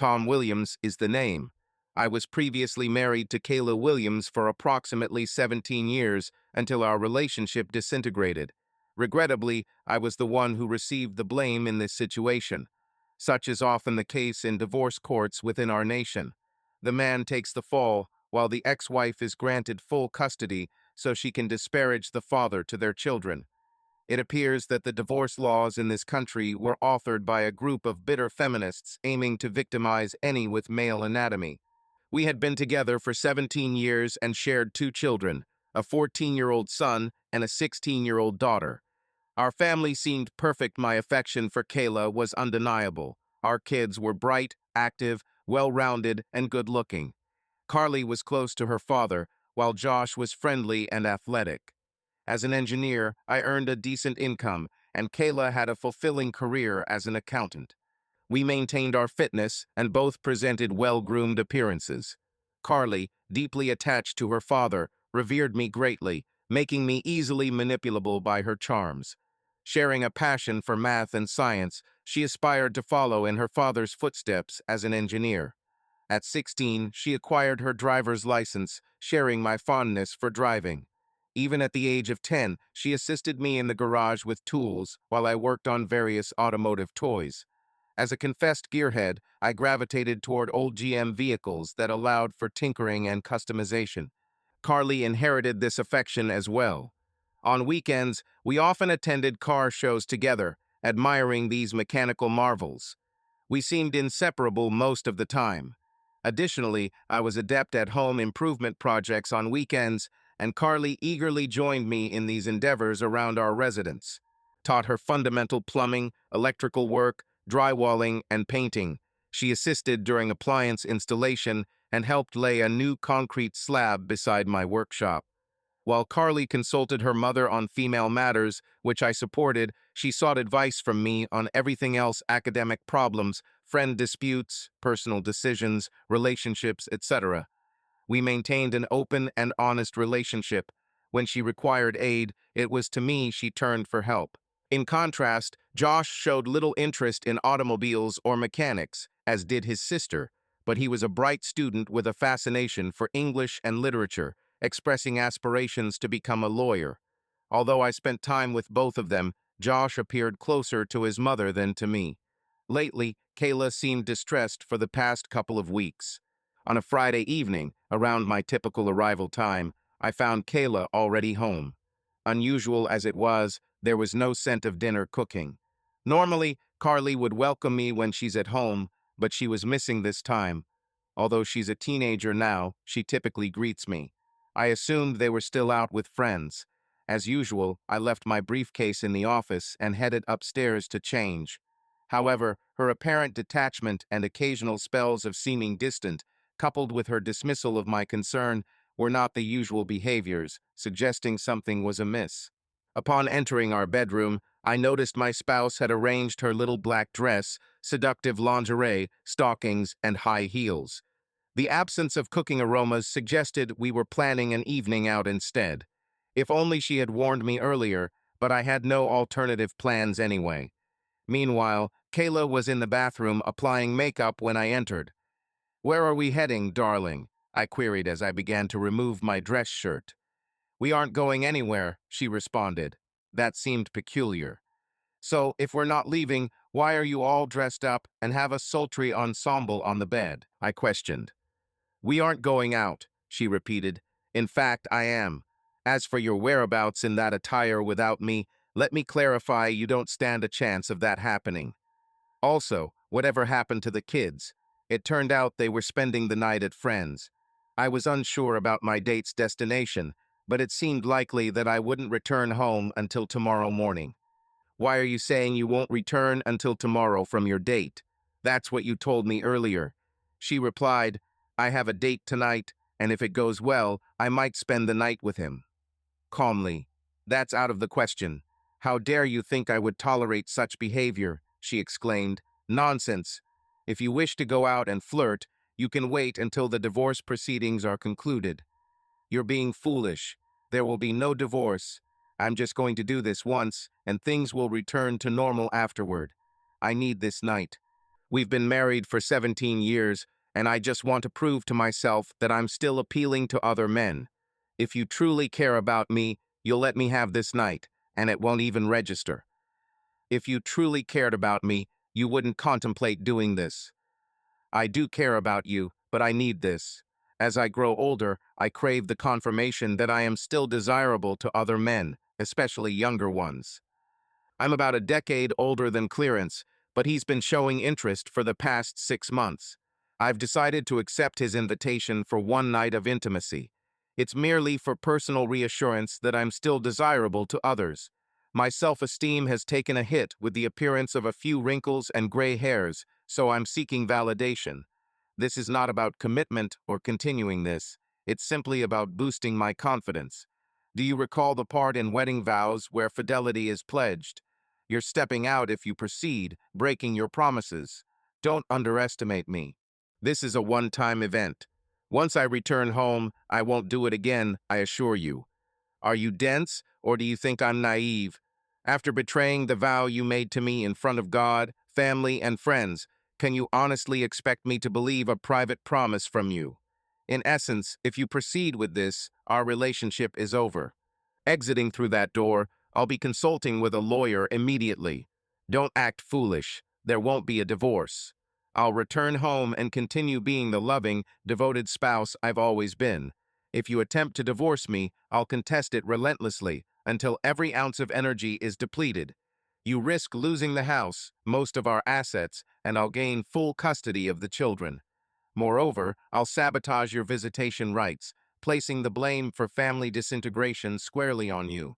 Tom Williams is the name. I was previously married to Kayla Williams for approximately 17 years until our relationship disintegrated. Regrettably, I was the one who received the blame in this situation. Such is often the case in divorce courts within our nation. The man takes the fall, while the ex-wife is granted full custody so she can disparage the father to their children. It appears that the divorce laws in this country were authored by a group of bitter feminists aiming to victimize any with male anatomy. We had been together for 17 years and shared 2 children, a 14-year-old son and a 16-year-old daughter. Our family seemed perfect. My affection for Kayla was undeniable. Our kids were bright, active, well-rounded, and good-looking. Carly was close to her father, while Josh was friendly and athletic. As an engineer, I earned a decent income, and Kayla had a fulfilling career as an accountant. We maintained our fitness and both presented well-groomed appearances. Carly, deeply attached to her father, revered me greatly, making me easily manipulable by her charms. Sharing a passion for math and science, she aspired to follow in her father's footsteps as an engineer. At 16, she acquired her driver's license, sharing my fondness for driving. Even at the age of 10, she assisted me in the garage with tools while I worked on various automotive toys. As a confessed gearhead, I gravitated toward old GM vehicles that allowed for tinkering and customization. Carly inherited this affection as well. On weekends, we often attended car shows together, admiring these mechanical marvels. We seemed inseparable most of the time. Additionally, I was adept at home improvement projects on weekends, and Carly eagerly joined me in these endeavors around our residence. Taught her fundamental plumbing, electrical work, drywalling, and painting. She assisted during appliance installation and helped lay a new concrete slab beside my workshop. While Carly consulted her mother on female matters, which I supported, she sought advice from me on everything else: academic problems, friend disputes, personal decisions, relationships, etc. We maintained an open and honest relationship. When she required aid, it was to me she turned for help. In contrast, Josh showed little interest in automobiles or mechanics, as did his sister, but he was a bright student with a fascination for English and literature, expressing aspirations to become a lawyer. Although I spent time with both of them, Josh appeared closer to his mother than to me. Lately, Kayla seemed distressed for the past couple of weeks. On a Friday evening, around my typical arrival time, I found Kayla already home. Unusual as it was, there was no scent of dinner cooking. Normally, Carly would welcome me when she's at home, but she was missing this time. Although she's a teenager now, she typically greets me. I assumed they were still out with friends. As usual, I left my briefcase in the office and headed upstairs to change. However, her apparent detachment and occasional spells of seeming distant, coupled with her dismissal of my concern, were not the usual behaviors, suggesting something was amiss. Upon entering our bedroom, I noticed my spouse had arranged her little black dress, seductive lingerie, stockings, and high heels. The absence of cooking aromas suggested we were planning an evening out instead. If only she had warned me earlier, but I had no alternative plans anyway. Meanwhile, Kayla was in the bathroom applying makeup when I entered. "Where are we heading, darling?" I queried as I began to remove my dress shirt. "We aren't going anywhere," she responded. That seemed peculiar. "So, if we're not leaving, why are you all dressed up and have a sultry ensemble on the bed?" I questioned. "We aren't going out," she repeated. "In fact, I am. As for your whereabouts in that attire without me, let me clarify, you don't stand a chance of that happening. Also, whatever happened to the kids? It turned out they were spending the night at friends. I was unsure about my date's destination, but it seemed likely that I wouldn't return home until tomorrow morning." "Why are you saying you won't return until tomorrow from your date? That's what you told me earlier." She replied, "I have a date tonight, and if it goes well, I might spend the night with him." Calmly, "That's out of the question. How dare you think I would tolerate such behavior?" she exclaimed. "Nonsense. If you wish to go out and flirt, you can wait until the divorce proceedings are concluded. You're being foolish. There will be no divorce. I'm just going to do this once, and things will return to normal afterward. I need this night." We've been married for 17 years, and I just want to prove to myself that I'm still appealing to other men. If you truly care about me, you'll let me have this night, and it won't even register. If you truly cared about me, you wouldn't contemplate doing this. I do care about you, but I need this. As I grow older, I crave the confirmation that I am still desirable to other men, especially younger ones. I'm about a decade older than Clearance, but he's been showing interest for the past 6 months. I've decided to accept his invitation for one night of intimacy. It's merely for personal reassurance that I'm still desirable to others. My self-esteem has taken a hit with the appearance of a few wrinkles and gray hairs, so I'm seeking validation. This is not about commitment or continuing this. It's simply about boosting my confidence. Do you recall the part in wedding vows where fidelity is pledged? You're stepping out if you proceed, breaking your promises. Don't underestimate me. This is a one-time event. Once I return home, I won't do it again, I assure you. Are you dense, or do you think I'm naive? After betraying the vow you made to me in front of God, family, and friends, can you honestly expect me to believe a private promise from you? In essence, if you proceed with this, our relationship is over. Exiting through that door, I'll be consulting with a lawyer immediately. Don't act foolish. There won't be a divorce. I'll return home and continue being the loving, devoted spouse I've always been. If you attempt to divorce me, I'll contest it relentlessly until every ounce of energy is depleted. You risk losing the house, most of our assets, and I'll gain full custody of the children. Moreover, I'll sabotage your visitation rights, placing the blame for family disintegration squarely on you.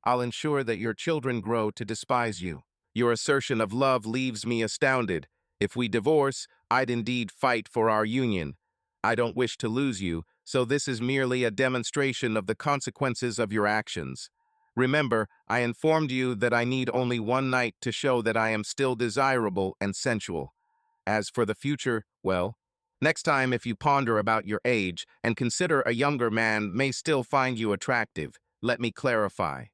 I'll ensure that your children grow to despise you. Your assertion of love leaves me astounded. If we divorce, I'd indeed fight for our union. I don't wish to lose you, so this is merely a demonstration of the consequences of your actions. Remember, I informed you that I need only one night to show that I am still desirable and sensual. As for the future, well, next time if you ponder about your age and consider a younger man may still find you attractive, let me clarify.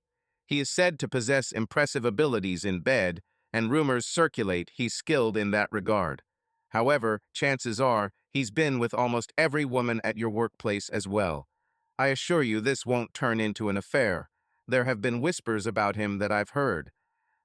He is said to possess impressive abilities in bed, and rumors circulate he's skilled in that regard. However, chances are he's been with almost every woman at your workplace as well. I assure you this won't turn into an affair. There have been whispers about him that I've heard.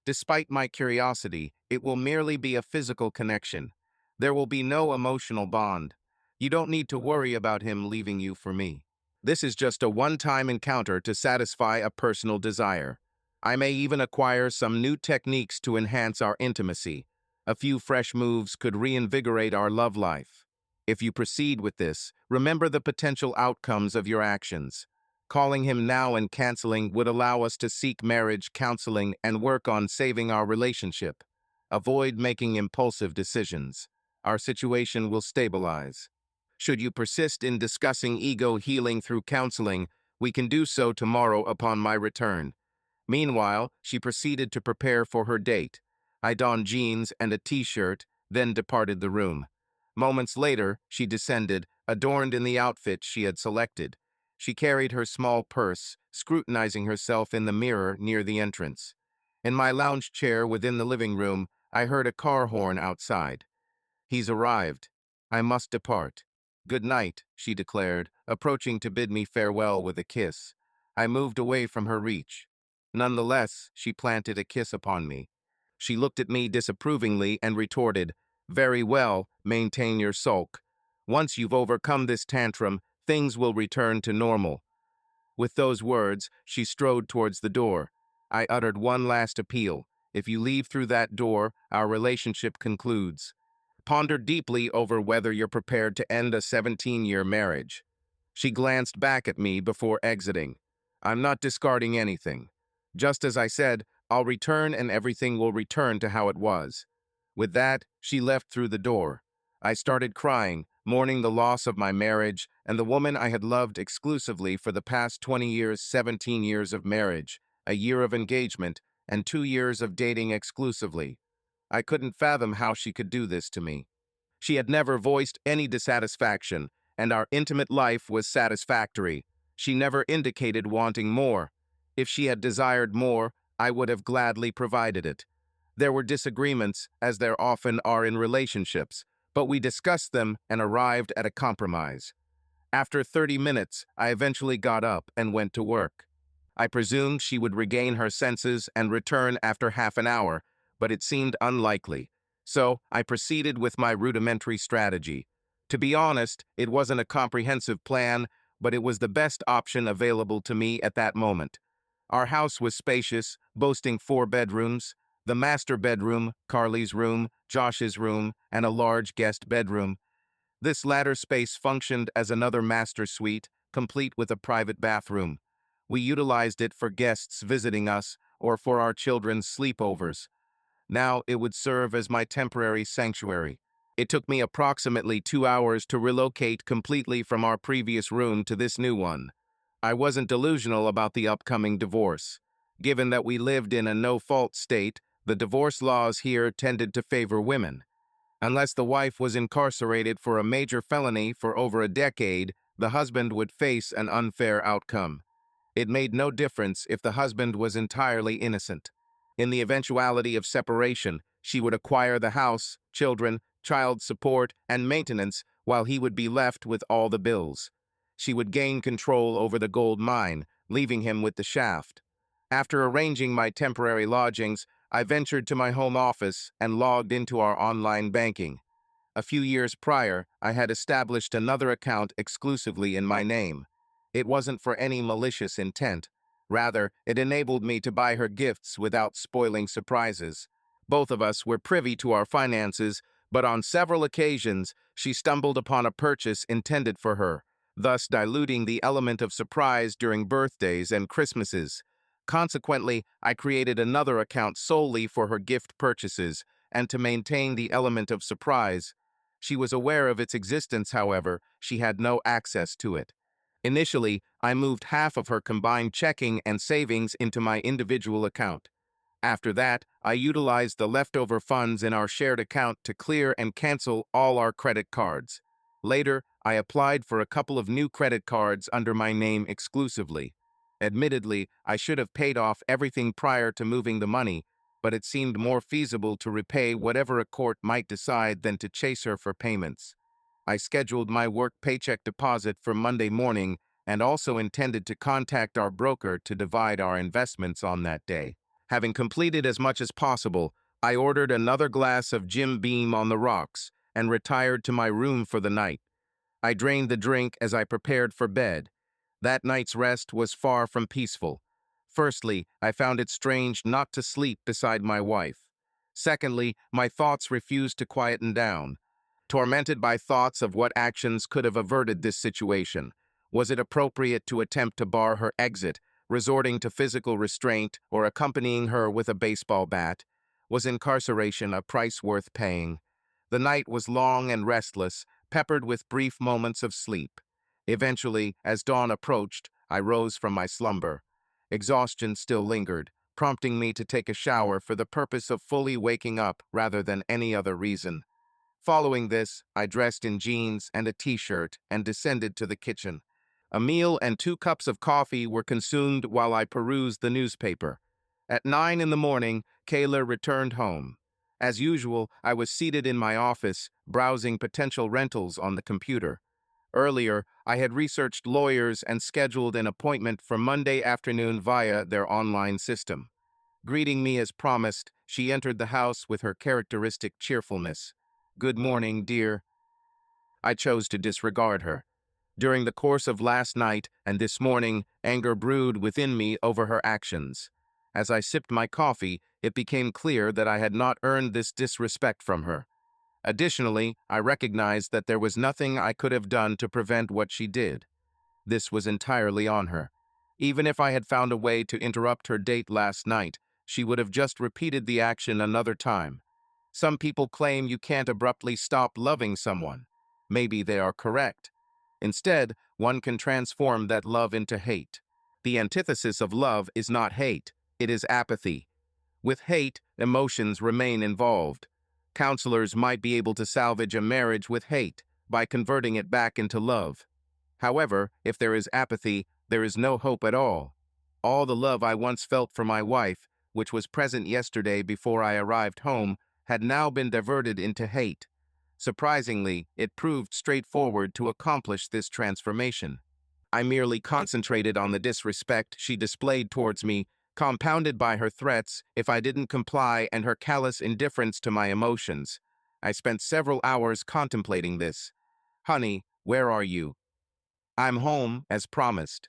Despite my curiosity, it will merely be a physical connection. There will be no emotional bond. You don't need to worry about him leaving you for me. This is just a one-time encounter to satisfy a personal desire. I may even acquire some new techniques to enhance our intimacy. A few fresh moves could reinvigorate our love life. If you proceed with this, remember the potential outcomes of your actions. Calling him now and canceling would allow us to seek marriage counseling and work on saving our relationship. Avoid making impulsive decisions. Our situation will stabilize. Should you persist in discussing ego healing through counseling, we can do so tomorrow upon my return. Meanwhile, she proceeded to prepare for her date. I donned jeans and a t-shirt, then departed the room. Moments later, she descended, adorned in the outfit she had selected. She carried her small purse, scrutinizing herself in the mirror near the entrance. In my lounge chair within the living room, I heard a car horn outside. He's arrived. I must depart. Good night, she declared, approaching to bid me farewell with a kiss. I moved away from her reach. Nonetheless, she planted a kiss upon me. She looked at me disapprovingly and retorted, "Very well, maintain your sulk. Once you've overcome this tantrum, things will return to normal." With those words, she strode towards the door. I uttered one last appeal. If you leave through that door, our relationship concludes. Ponder deeply over whether you're prepared to end a 17-year marriage. She glanced back at me before exiting. I'm not discarding anything. Just as I said, I'll return and everything will return to how it was. With that, she left through the door. I started crying, mourning the loss of my marriage and the woman I had loved exclusively for the past 20 years, 17 years of marriage, a year of engagement, and 2 years of dating exclusively. I couldn't fathom how she could do this to me. She had never voiced any dissatisfaction, and our intimate life was satisfactory. She never indicated wanting more. If she had desired more, I would have gladly provided it. There were disagreements, as there often are in relationships, but we discussed them and arrived at a compromise. After 30 minutes, I eventually got up and went to work. I presumed she would regain her senses and return after half an hour, but it seemed unlikely. So I proceeded with my rudimentary strategy. To be honest, it wasn't a comprehensive plan, but it was the best option available to me at that moment. Our house was spacious, boasting 4 bedrooms: the master bedroom, Carly's room, Josh's room, and a large guest bedroom. This latter space functioned as another master suite, complete with a private bathroom. We utilized it for guests visiting us or for our children's sleepovers. Now it would serve as my temporary sanctuary. It took me approximately 2 hours to relocate completely from our previous room to this new one. I wasn't delusional about the upcoming divorce. Given that we lived in a no-fault state, the divorce laws here tended to favor women. Unless the wife was incarcerated for a major felony for over a decade, the husband would face an unfair outcome. It made no difference if the husband was entirely innocent. In the eventuality of separation, she would acquire the house, children, child support, and maintenance, while he would be left with all the bills. She would gain control over the gold mine, leaving him with the shaft. After arranging my temporary lodgings, I ventured to my home office and logged into our online banking. A few years prior, I had established another account exclusively in my name. It wasn't for any malicious intent. Rather, it enabled me to buy her gifts without spoiling surprises. Both of us were privy to our finances, but on several occasions, she stumbled upon a purchase intended for her, thus diluting the element of surprise during birthdays and Christmases. Consequently, I created another account solely for her gift purchases and to maintain the element of surprise. She was aware of its existence, however, she had no access to it. Initially, I moved half of her combined checking and savings into my individual account. After that, I utilized the leftover funds in our shared account to clear and cancel all our credit cards. Later, I applied for a couple of new credit cards under my name exclusively. Admittedly, I should have paid off everything prior to moving the money, but it seemed more feasible to repay whatever a court might decide than to chase her for payments. I scheduled my work paycheck deposit for Monday morning and also intended to contact our broker to divide our investments on that day. Having completed as much as possible, I ordered another glass of Jim Beam on the rocks and retired to my room for the night. I drained the drink as I prepared for bed. That night's rest was far from peaceful. Firstly, I found it strange not to sleep beside my wife. Secondly, my thoughts refused to quieten down. Tormented by thoughts of what actions could have averted this situation. Was it appropriate to attempt to bar her exit, resorting to physical restraint or accompanying her with a baseball bat? Was incarceration a price worth paying? The night was long and restless, peppered with brief moments of sleep. Eventually, as dawn approached, I rose from my slumber. Exhaustion still lingered, prompting me to take a shower for the purpose of fully waking up rather than any other reason. Following this, I dressed in jeans and a t-shirt and descended to the kitchen. A meal and 2 cups of coffee were consumed while I perused the newspaper. At 9 in the morning, Kayla returned home. As usual, I was seated in my office, browsing potential rentals on the computer. Earlier, I had researched lawyers and scheduled an appointment for Monday afternoon via their online system. Greeting me as promised, she entered the house with her characteristic cheerfulness. "Good morning, dear." I chose to disregard her. During the course of last night and this morning, anger brewed within me over her actions. As I sipped my coffee, it became clear that I had not earned this disrespect from her. Additionally, I recognized that there was nothing I could have done to prevent what she did. This was entirely on her. Even if I had found a way to interrupt her date last night, she would have just repeated the action another time. Some people claim you can't abruptly stop loving someone. Maybe they are correct. Instead, one can transform that love into hate. The antithesis of love is not hate, it is apathy. With hate, emotions remain involved. Counselors might be able to salvage a marriage with hate by converting it back into love. However, if there is apathy, there is no hope at all. All the love I once felt for my wife, which was present yesterday before I arrived home, had now been diverted into hate. Surprisingly, it proved straightforward to accomplish this transformation. I merely concentrated on the disrespect she displayed towards me, compounded by her threats if I didn't comply and her callous indifference to my emotions. I spent several hours contemplating this. Honey, where are you? I'm home, as promised.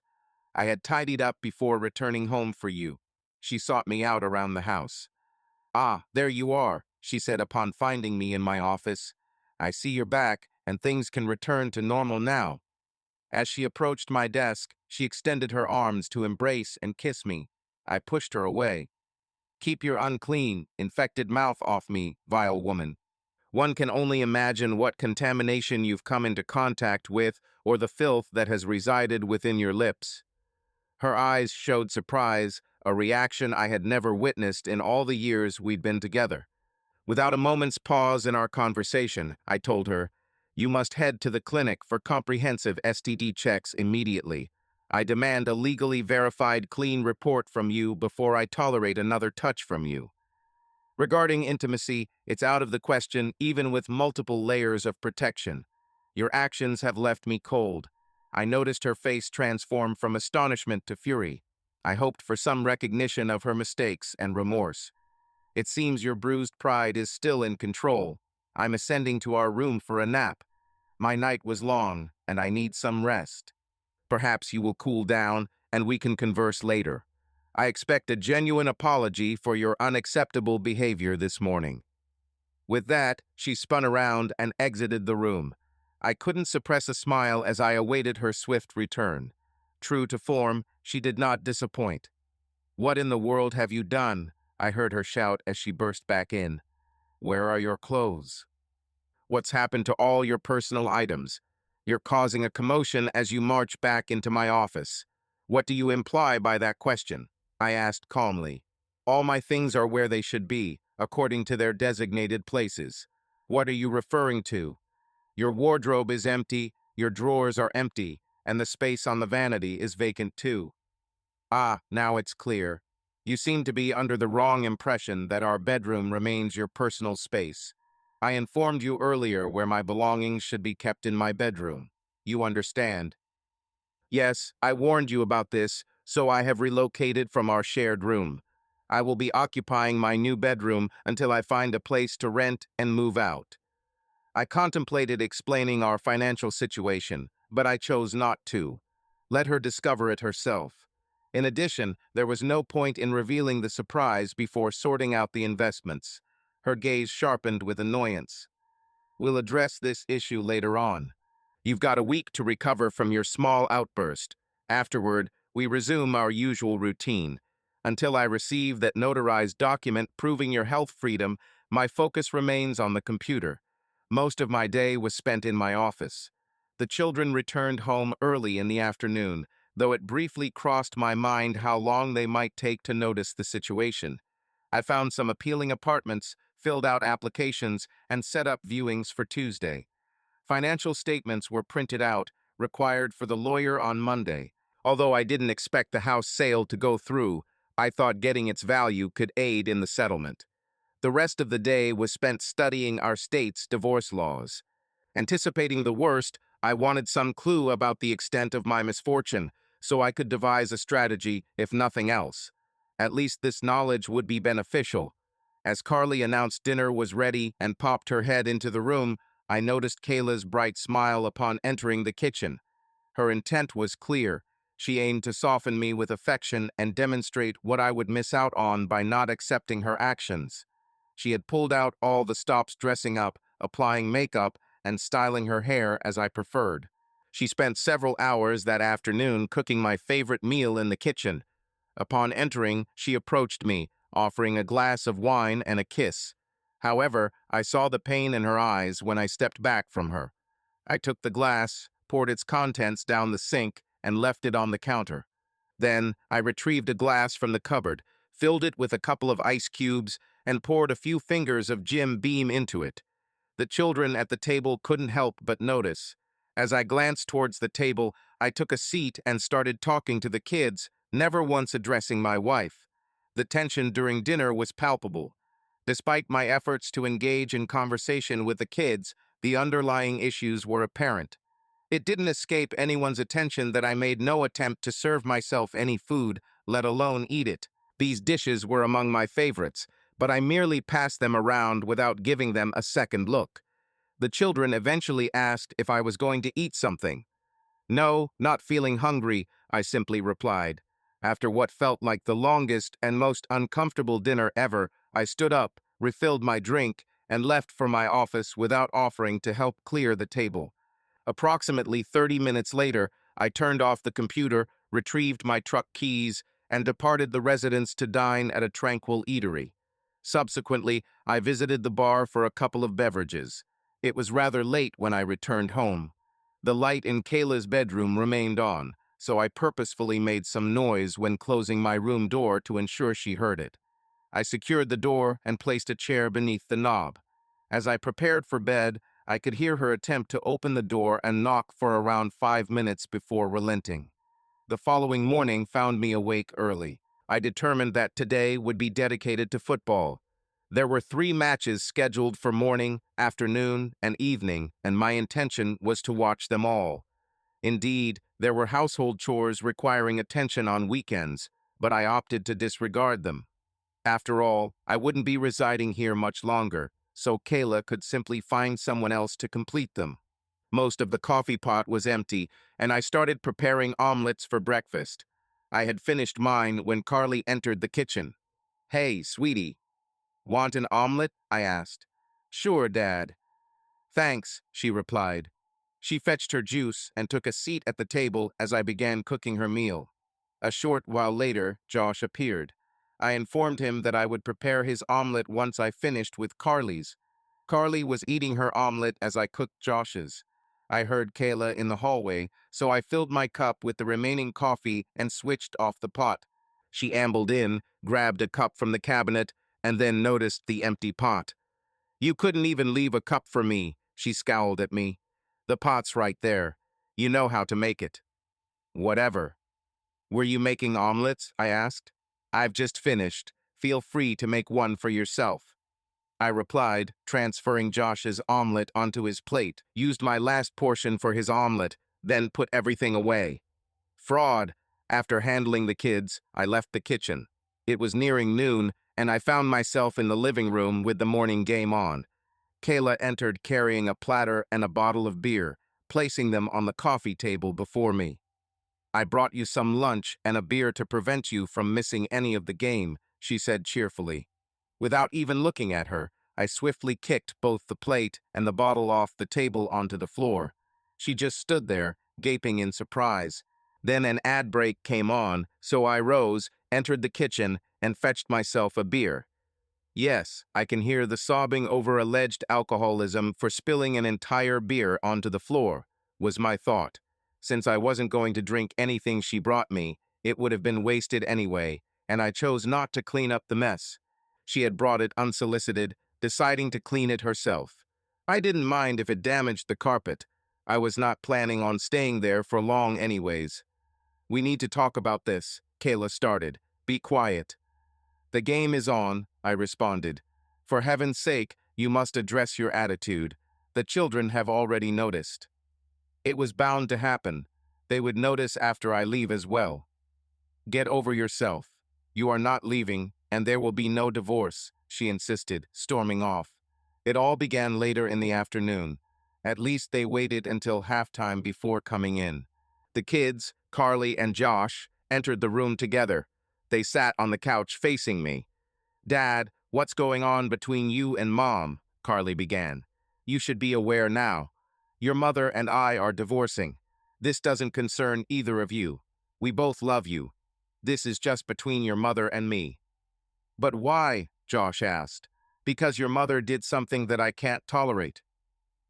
I had tidied up before returning home for you. She sought me out around the house. Ah, there you are, she said upon finding me in my office. I see you're back, and things can return to normal now. As she approached my desk, she extended her arms to embrace and kiss me. I pushed her away. Keep your unclean, infected mouth off me, vile woman. One can only imagine what contamination you've come into contact with or the filth that has resided within your lips. Her eyes showed surprise, a reaction I had never witnessed in all the years we'd been together. Without a moment's pause in our conversation, I told her, "You must head to the clinic for comprehensive STD checks immediately. I demand a legally verified clean report from you before I tolerate another touch from you." Regarding intimacy, it's out of the question even with multiple layers of protection. Your actions have left me cold. I noticed her face transform from astonishment to fury. I hoped for some recognition of her mistakes and remorse. It seems your bruised pride is still in control. I'm ascending to our room for a nap. My night was long, and I need some rest. Perhaps you will cool down, and we can converse later. I expect a genuine apology for your unacceptable behavior this morning. With that, she spun around and exited the room. I couldn't suppress a smile as I awaited her swift return. True to form, she did not disappoint. "What in the world have you done?" I heard her shout as she burst back in. "Where are your clothes? What's happened to all your personal items? You're causing a commotion as you march back into my office. What do you imply by that question?" I asked calmly. "All my things are where they should be, according to their designated places. What are you referring to? Your wardrobe is empty, your drawers are empty, and the space on the vanity is vacant too." "Ah, now it's clear. You seem to be under the wrong impression that our bedroom remains your personal space. I informed you earlier where my belongings should be kept in my bedroom. You understand?" "Yes, I warned you about this, so I have relocated from our shared room. I will be occupying my new bedroom until I find a place to rent and move out." I contemplated explaining our financial situation, but I chose not to. Let her discover it herself. In addition, there was no point in revealing the surprise before sorting out the investments. Her gaze sharpened with annoyance. "We'll address this issue later on. You've got a week to recover from your small outburst. Afterward, we resume our usual routine. Until I receive that notarized document proving your health freedom, my focus remains on the computer. Most of my day was spent in my office. The children returned home early in the afternoon, though it briefly crossed my mind how long they might take to notice the situation. I found some appealing apartments, filled out applications, and set up viewings for Tuesday. Financial statements were printed out, required for the lawyer on Monday. Although I didn't expect the house sale to go through, I thought getting its value could aid in the settlement. The rest of the day was spent studying our state's divorce laws. Anticipating the worst, I wanted some clue about the extent of my misfortune, so I could devise a strategy, if nothing else. At least this knowledge would be beneficial. As Carly announced dinner was ready and popped her head into the room, I noticed Kayla's bright smile upon entering the kitchen. Her intent was clear. She aimed to soften me with affection and demonstrate what I would miss out on by not accepting her actions. She had pulled out all the stops dressing up, applying makeup, and styling her hair as I preferred. She spent several hours that afternoon cooking my favorite meal in the kitchen. Upon entering, she approached me, offering a glass of wine and a kiss. However, I saw the pain in her eyes when I stepped back from her. I took the glass, poured its contents down the sink, and left it on the counter. Then, I retrieved a glass from the cupboard, filled it with a couple of ice cubes, and poured a few fingers of Jim Beam into it. The children at the table couldn't help but notice. As I glanced towards the table, I took a seat and started talking to the kids, never once addressing my wife. The tension during dinner was palpable. Despite my efforts to engage in conversation with the kids, the underlying issues were apparent. It didn't escape anyone's attention that I made no attempt to serve myself any food, let alone eat it. These dishes were among my favorites, but I merely passed them around without giving them a second look. The children eventually asked if I was going to eat something. No, not feeling hungry, I simply replied. After what felt like the longest and most uncomfortable dinner ever, I stood up, refilled my drink, and left for my office without offering to help clear the table. Approximately 30 minutes later, I turned off the computer, retrieved my truck keys, and departed the residence to dine at a tranquil eatery. Subsequently, I visited the bar for a couple of beverages. It was rather late when I returned home. The light in Kayla's bedroom remained on, so I purposefully made some noise when closing my room door to ensure she heard it. I secured the door and placed a chair beneath the knob. As I prepared for bed, I could hear her attempt to open the door and knock for around 5 minutes before relenting. The following morning found me awake early. I determined that today would be dedicated to football. There were 3 matches scheduled for morning, afternoon, and evening, and my intention was to watch them all. Indeed, there were household chores requiring attention on weekends, but I opted to disregard them. After all, I wouldn't be residing here much longer, so Kayla could simply find someone else to complete them. Most of the coffee pot was empty, and I started preparing omelets for breakfast. I had finished mine when Carly entered the kitchen. "Hey, sweetie, want an omelet?" I asked. "Sure, Dad." "Thanks," she replied. She fetched her juice and took a seat at the table as I began cooking her meal. A short while later, Josh appeared. I informed him that I would prepare his omelet once I finished with Carly's. Carly was eating her omelet as I cooked Josh's. I heard Kayla in the hallway, so I filled my cup with the remaining coffee and switched off the pot. She ambled in, grabbed a cup from the cabinet, and then noticed the empty pot. "You couldn't even leave a cup for me," she scowled at me. "The pot's right there. You know how to make it." "Whatever." "Were you making omelets?" I asked. "I've just finished. Feel free to make one for yourself." I replied, transferring Josh's omelet onto his plate, used my last portion for his omelet, then put everything away. Fraud. After handling the kids, I left the kitchen. It was nearing noon, and I found myself in the living room with the morning game on. Kayla entered carrying a platter and a bottle of beer, placing them on the coffee table before me. "I brought you some lunch and a beer to prevent you from missing any of the game," she said cheerfully. Without even looking at her, I swiftly kicked both the plate and the bottle off the table onto the floor. She just stood there, gaping in surprise. Then an ad break came on, so I rose, entered the kitchen, and fetched myself a beer. Yes, I can hear the sobbing over alleged alcoholism for spilling an entire beer onto the floor, was my thought. Since I wasn't going to drink anything she brought me, it would have been wasted anyway, and I chose not to clean up the mess. She had brought it unsolicited, deciding to clean it herself. I didn't mind if it damaged the carpet. I was not planning on staying there for long anyways. "We need to talk about this," Kayla started. "Be quiet." "The game is on," I responded. "For heaven's sake, you must address your attitude. The children have already noticed." "It was bound to happen. They would notice after I leave as well." "Get over yourself. You are not leaving, and there will be no divorce," she insisted, storming off. It all began later in the afternoon. At least they waited until halftime before coming in. The kids, Carly and Josh, entered the room together. They sat on the couch facing me. "Dad, what's going on between you and Mom?" Carly began. "You should be aware now. Your mother and I are divorcing. This doesn't concern either of you. We both love you. This is just between your mother and me." "But why?" Josh asked. "Because your mother did something that I can't tolerate."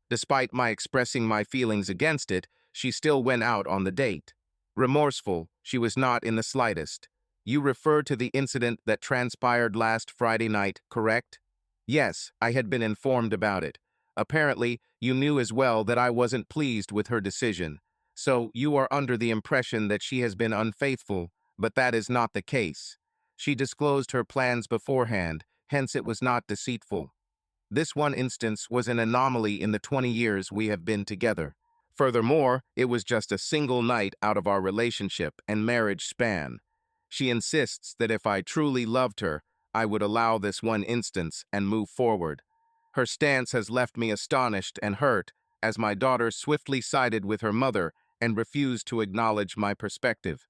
Despite my expressing my feelings against it, she still went out on the date. Remorseful, she was not in the slightest. "You refer to the incident that transpired last Friday night, correct?" "Yes, I had been informed about it. Apparently, you knew as well that I wasn't pleased with her decision. So you are under the impression that she has been unfaithful, but that is not the case. She disclosed her plans beforehand, hence it was not deceitful. This one instance was an anomaly in the 20 years we have been together. Furthermore, it was just a single night out of our relationship and marriage span. She insists that if I truly loved her, I would allow this one instance and move forward. Her stance has left me astonished and hurt, as my daughter swiftly sided with her mother and refused to acknowledge my perspective.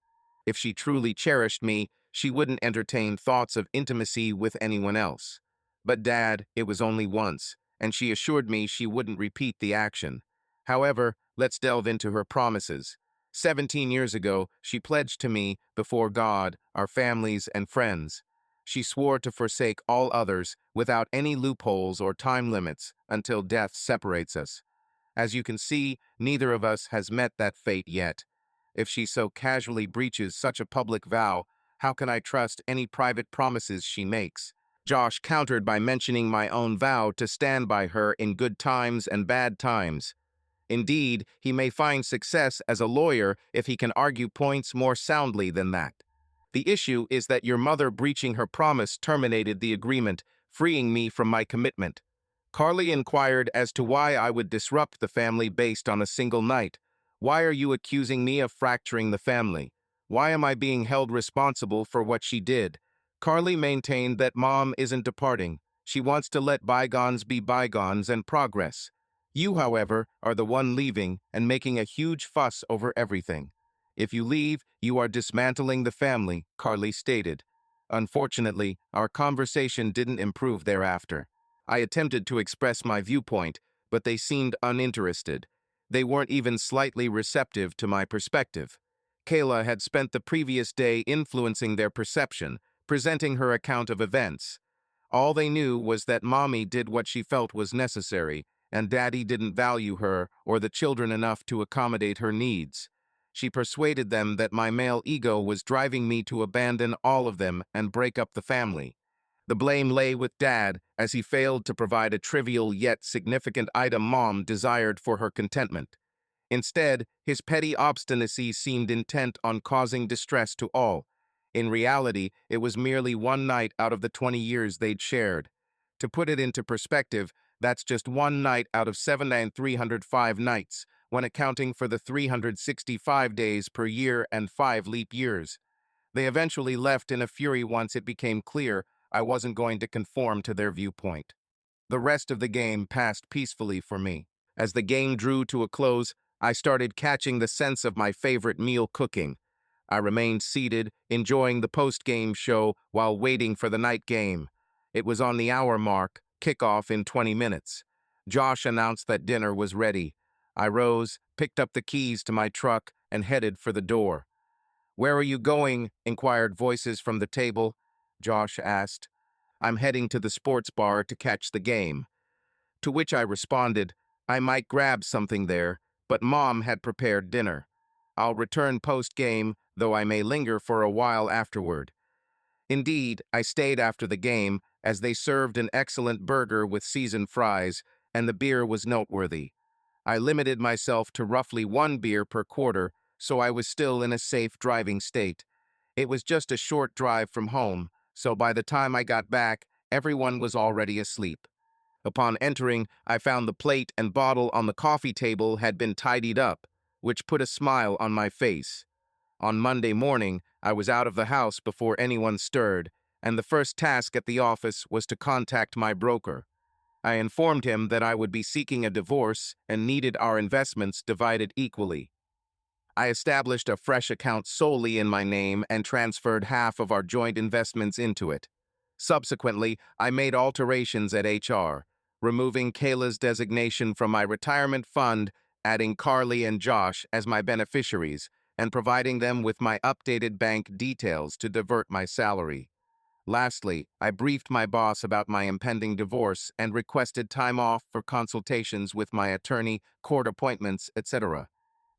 If she truly cherished me, she wouldn't entertain thoughts of intimacy with anyone else. But Dad, it was only once, and she assured me she wouldn't repeat the action. However, let's delve into her promises. 17 years ago, she pledged to me, before God, our families, and friends. She swore to forsake all others, without any loopholes or time limits, until death separates us. As you can see, neither of us has met that fate yet. If she so casually breaches such a public vow, how can I trust any private promises she makes? Josh countered by mentioning my own vow to stand by her in good times and bad times. Indeed, he may find success as a lawyer if he can argue points more soundly than that. The issue is that your mother breaching her promise terminated the agreement, freeing me from my commitment. Carly inquired as to why I would disrupt the family based on a single night. Why are you accusing me of fracturing the family? Why am I being held responsible for what she did? Carly maintained that Mom isn't departing. She wants to let bygones be bygones and progress. You, however, are the one leaving and making a huge fuss over everything. If you leave, you are dismantling the family, Carly stated. Unfortunately, our conversation didn't improve thereafter. I attempted to express my viewpoint, but they seemed uninterested. They weren't even slightly receptive to my perspective. Kayla had spent the previous day influencing their perception, presenting her account of events. All they knew was that Mommy did what she felt was necessary, and Daddy didn't value her or the children enough to accommodate her needs. She persuaded them that my male ego was driving me to abandon all of them and break up the family. The blame lay with Dad, as he failed to provide a trivial yet significant item Mom desired for her contentment. Instead, his petty obstinacy seemed intent on causing distress to all. In reality, it was merely one night out of the 20 years they'd shared. To put it into perspective, that's just one night out of 7,305 nights, when accounting for the 365 days per year and 5 leap years. They eventually left in a fury once it became clear I wasn't going to conform to their viewpoint. The rest of the game passed peacefully for me. As the game drew to a close, I started catching the sense of my favorite meal cooking. I remained seated, enjoying the post-game show while waiting for the night game. It was on the hour mark, kickoff in 20 minutes. Josh announced that dinner was ready. I rose, picked up the keys to my truck, and headed for the door. "Where are you going?" inquired voices from the table. Josh asked. "I'm heading to the sports bar to catch the game." To which I responded, "I might grab something there, but Mom had prepared dinner. I'll return post-game, though I may linger for a while afterward." Indeed, I stayed after the game, as they served an excellent burger with seasoned fries, and the beer was noteworthy. I limited myself to roughly one beer per quarter, so I was still in a safe driving state. It was just a short drive from home, so by the time I got back, everyone was already asleep. Upon entering, I found the plate and bottle on the coffee table had been tidied up, which put a smile on my face. On Monday morning, I was out of the house before anyone stirred, and the first task at the office was to contact my broker. I informed him that I would be seeking a divorce and needed our investments divided equally. I established a fresh account solely in my name and transferred half of our joint investments into it. Subsequently, I made alterations at HR, removing Kayla's designation from my retirement fund, adding Carly and Josh as my beneficiaries, and providing them with my updated bank details to divert my salary. Lastly, I briefed my boss about my impending divorce and requested time off for consultations with my attorney, court appointments, etc.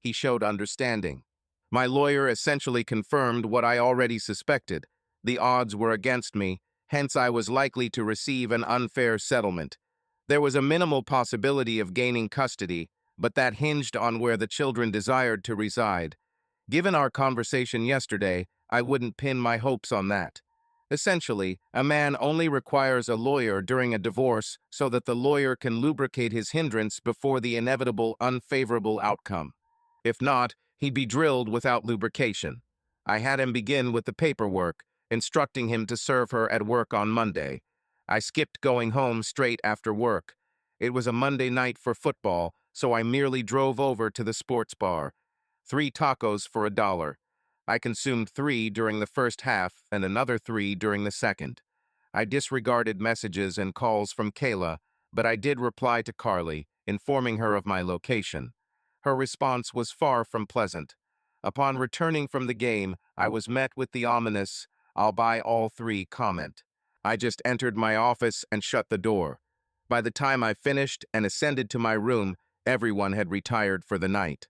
He showed understanding. My lawyer essentially confirmed what I already suspected. The odds were against me, hence I was likely to receive an unfair settlement. There was a minimal possibility of gaining custody, but that hinged on where the children desired to reside. Given our conversation yesterday, I wouldn't pin my hopes on that. Essentially, a man only requires a lawyer during a divorce so that the lawyer can lubricate his hindrance before the inevitable unfavorable outcome. If not, he'd be drilled without lubrication. I had him begin with the paperwork, instructing him to serve her at work on Monday. I skipped going home straight after work. It was a Monday night for football, so I merely drove over to the sports bar. 3 tacos for $1. I consumed 3 during the first half and another 3 during the second. I disregarded messages and calls from Kayla, but I did reply to Carly, informing her of my location. Her response was far from pleasant. Upon returning from the game, I was met with the ominous, "I'll buy all 3" comment. I just entered my office and shut the door. By the time I finished and ascended to my room, everyone had retired for the night.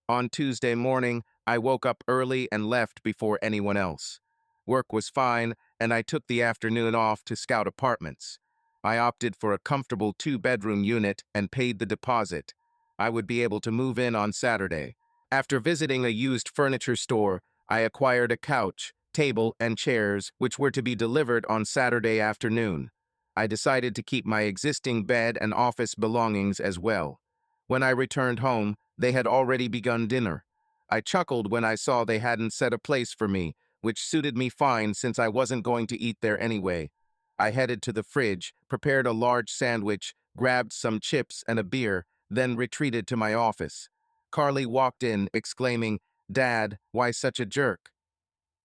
On Tuesday morning, I woke up early and left before anyone else. Work was fine, and I took the afternoon off to scout apartments. I opted for a comfortable 2-bedroom unit and paid the deposit. I would be able to move in on Saturday. After visiting a used furniture store, I acquired a couch, table, and chairs which were to be delivered on Saturday afternoon. I decided to keep my existing bed and office belongings as well. When I returned home, they had already begun dinner. I chuckled when I saw they hadn't set a place for me, which suited me fine since I wasn't going to eat there anyway. I headed to the fridge, prepared a large sandwich, grabbed some chips and a beer, then retreated to my office. Carly walked in, exclaiming, "Dad, why such a jerk?"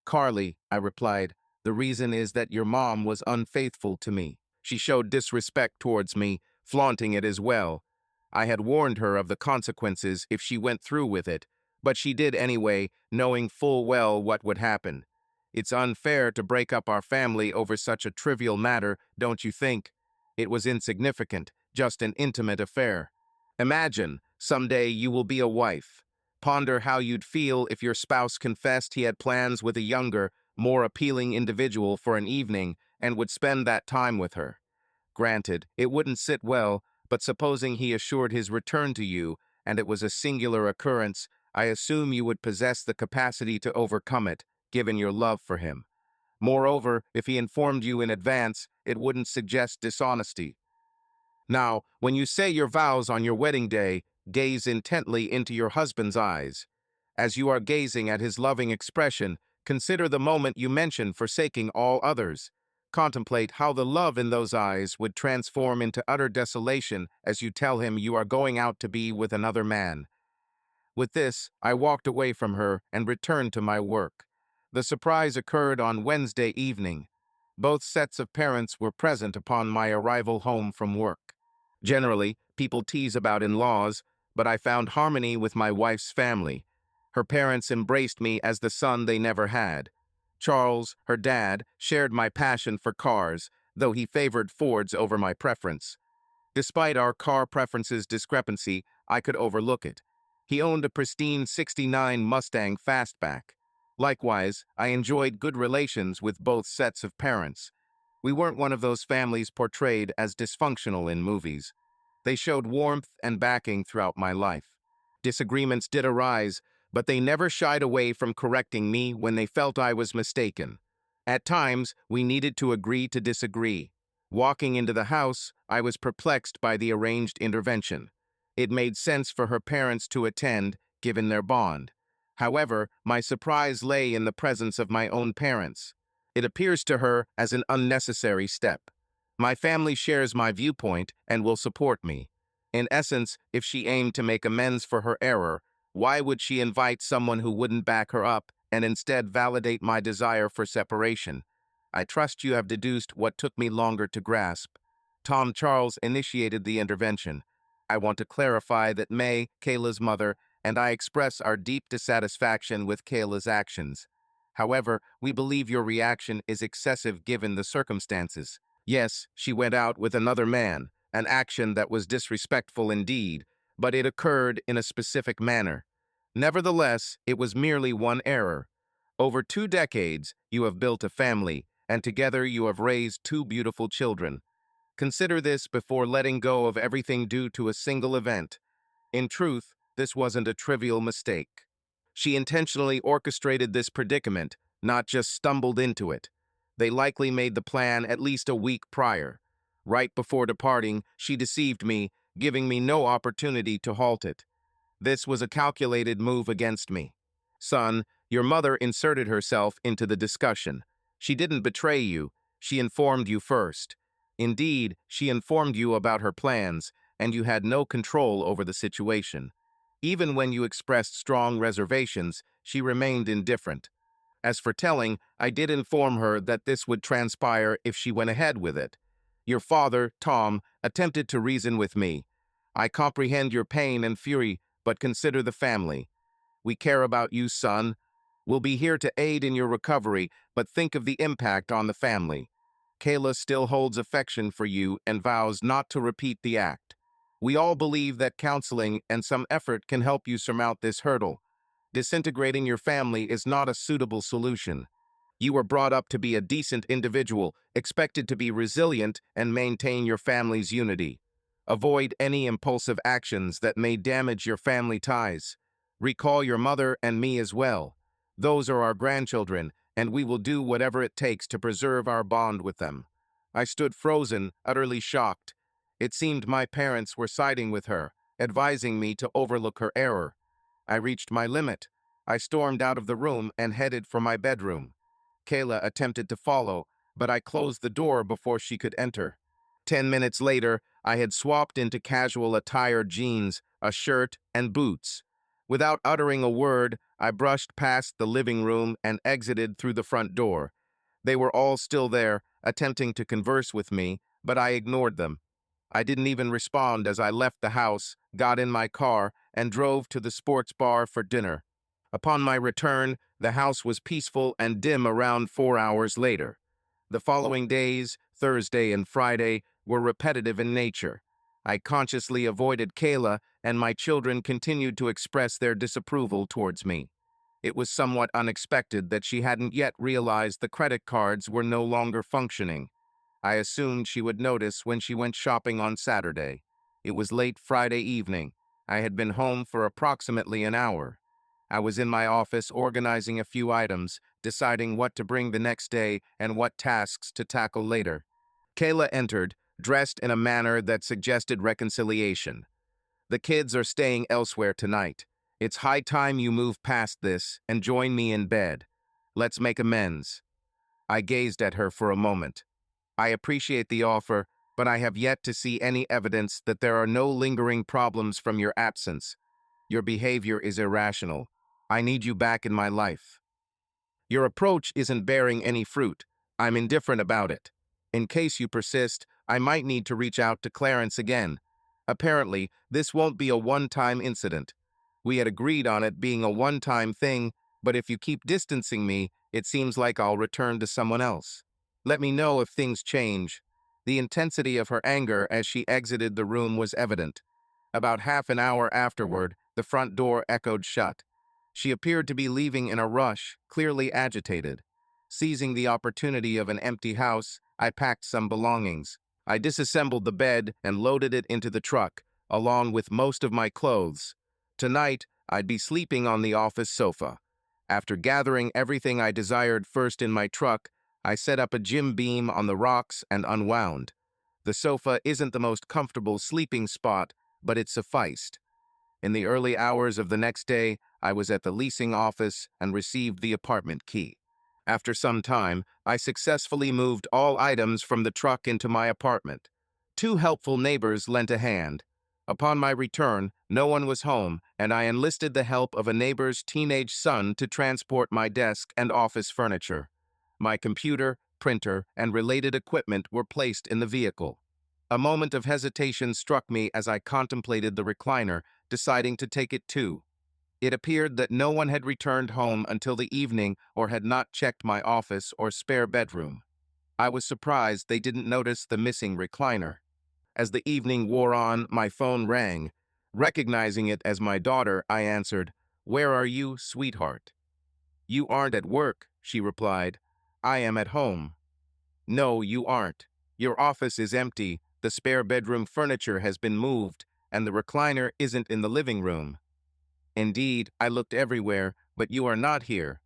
"Carly," I replied, "the reason is that your mom was unfaithful to me. She showed disrespect towards me, flaunting it as well. I had warned her of the consequences if she went through with it, but she did anyway, knowing full well what would happen. It's unfair to break up our family over such a trivial matter, don't you think? It was insignificant, just an intimate affair. Imagine, someday you will be a wife. Ponder how you'd feel if your spouse confessed he had plans with a younger, more appealing individual for an evening and would spend that time with her. Granted, it wouldn't sit well, but supposing he assured his return to you, and it was a singular occurrence, I assume you would possess the capacity to overcome it, given your love for him. Moreover, if he informed you in advance, it wouldn't suggest dishonesty. Now, when you say your vows on your wedding day, gaze intently into your husband's eyes. As you are gazing at his loving expression, consider the moment you mention forsaking all others. Contemplate how the love in those eyes would transform into utter desolation as you tell him you are going out to be with another man. With this, I walked away from her and returned to my work. The surprise occurred on Wednesday evening. Both sets of parents were present upon my arrival home from work. Generally, people tease about in-laws, but I found harmony with my wife's family. Her parents embraced me as the son they never had. Charles, her dad, shared my passion for cars, though he favored Fords over my preference. Despite our car preferences discrepancy, I could overlook it. He owned a pristine '69 Mustang Fastback. Likewise, I enjoyed good relations with both sets of parents. We weren't one of those families portrayed as dysfunctional in movies. They showed warmth and backing throughout my life. Disagreements did arise, but they never shied away from correcting me when they felt I was mistaken. At times, we needed to agree to disagree. Walking into the house, I was perplexed by the arranged intervention. It made sense for her parents to attend, given their bond. However, my surprise lay in the presence of my own parents. It appears to her as an unnecessary step. My family shares my viewpoint and will support me. In essence, if she aimed to make amends for her error, why would she invite someone who wouldn't back her up and instead validate my desire for separation? I trust you have deduced what took me longer to grasp. Tom Charles initiated the intervention. I want to clarify that May, Kayla's mother, and I express our deep dissatisfaction with Kayla's actions. However, we believe your reaction is excessive given the circumstances. Yes, she went out with another man, an action that was disrespectful indeed, but it occurred in a specific manner. Nevertheless, it was merely one error. Over 2 decades, you have built a family, and together you have raised 2 beautiful children. Consider this before letting go of everything due to a single event. In truth, this wasn't a trivial mistake. She intentionally orchestrated this predicament, not just stumbled into it. They likely made the plan at least a week prior. Right before departing, she deceived me, giving me no opportunity to halt it. This was a calculated move against me. Son, your mother inserted herself into the discussion. She didn't betray you. She informed you first. Indeed, she informed you about her plans, and you had no control over the situation. Even when you expressed strong reservations, she remained indifferent. As for telling, I did inform her that this would transpire if she went ahead with it. Your father, Tom, attempted to reason with me. I comprehend your pain and fury, but consider the family. We care about you, son. We'll be here to aid in your recovery, but think of the impact on the family. Kayla still holds affection for you and vows not to repeat the act. We all believe that counseling and some effort can help you surmount this hurdle. Disintegrating your family is not a suitable solution. You were brought up to be a decent individual, expected to be resilient and maintain your family's unity. Avoid any impulsive actions that may damage your family ties. Recall your mother and me as well. Those are our grandchildren, and we will do whatever it takes to preserve our bond with them. I stood frozen, utterly shocked. It seemed my parents were siding with her, advising me to overlook her error. I reached my limit. I stormed out of the room and headed for my bedroom. Kayla attempted to follow, but I closed the door before she could enter. 10 minutes later, I had swapped into casual attire jeans, a shirt, and boots. Without uttering a word, I brushed past the living room and exited through the front door. They were all still there, attempting to converse with me, but I ignored them. I didn't even respond as I left the house, got in my car, and drove to the sports bar for dinner. Upon my return, the house was peaceful and dim around 4 hours later. The following days, Thursday and Friday, were repetitive in nature. I consciously avoided Kayla, and my children continued to express their disapproval towards me. It was somewhat unexpected that she hadn't yet realized the credit cards were no longer functioning. I assumed she would notice when she went shopping on Saturday. It was late Friday evening. I had been home for approximately an hour. I was in my office organizing a few items, deciding what to bring the next day and what tasks to tackle later. Kayla entered, dressed in a manner that suggested reconciliation. The kids are staying elsewhere tonight. It's high time you move past this and join me in bed. Let's make amends. I gazed at her for a moment. I appreciate the offer, but I have yet to see any evidence that there are no lingering problems from your absence. Your behavior is irrational. I need you back in my life. Your approach isn't bearing any fruit. I'm indifferent about it. In case you persist, I might need to reach out to Clarence again. Apparently, this won't be a one-time incident. We had agreed on it being a one-time thing, but if you keep distancing me, it seems like I'll return to someone else. Let me know if things change. The intensity of her anger as she exited the room was evident. About half an hour afterward, the front door echoed shut. She appeared to be leaving in a rush, clearly agitated. Seizing the opportunity of an empty house, I packed some belongings. I disassembled the bed and loaded it into the truck, along with most of my clothes. Tonight, I'd be sleeping on the office sofa. After gathering everything I desired first in my truck, I set up a gym beam on the rocks and unwound. The sofa isn't the most comfortable sleeping spot, but it sufficed. In the early hours of the next day, I was at the leasing office and received the apartment key. After some time, I successfully moved all items from the truck into my apartment. Two helpful neighbors lent a hand. Upon my return, no one was home, and I enlisted the help of a neighbor's teenage son to transport my desk and office furniture. My computer, printer, and related equipment were placed in the vehicle. A moment of hesitation struck me as I contemplated the recliner, deciding to take it too. It appeared that no one had returned home until the evening or had not checked my office or spare bedroom. I was surprised they didn't notice the missing recliner. As the evening wore on, my phone rang. Recognizing it as my daughter, I answered, "Where are you, sweetheart?" "You aren't at work," she replied. "I am at home." "No, you aren't. Your office is empty, the spare bedroom furniture has been moved, and the recliner isn't in the living room." "Indeed, I looked everywhere, but you are not here.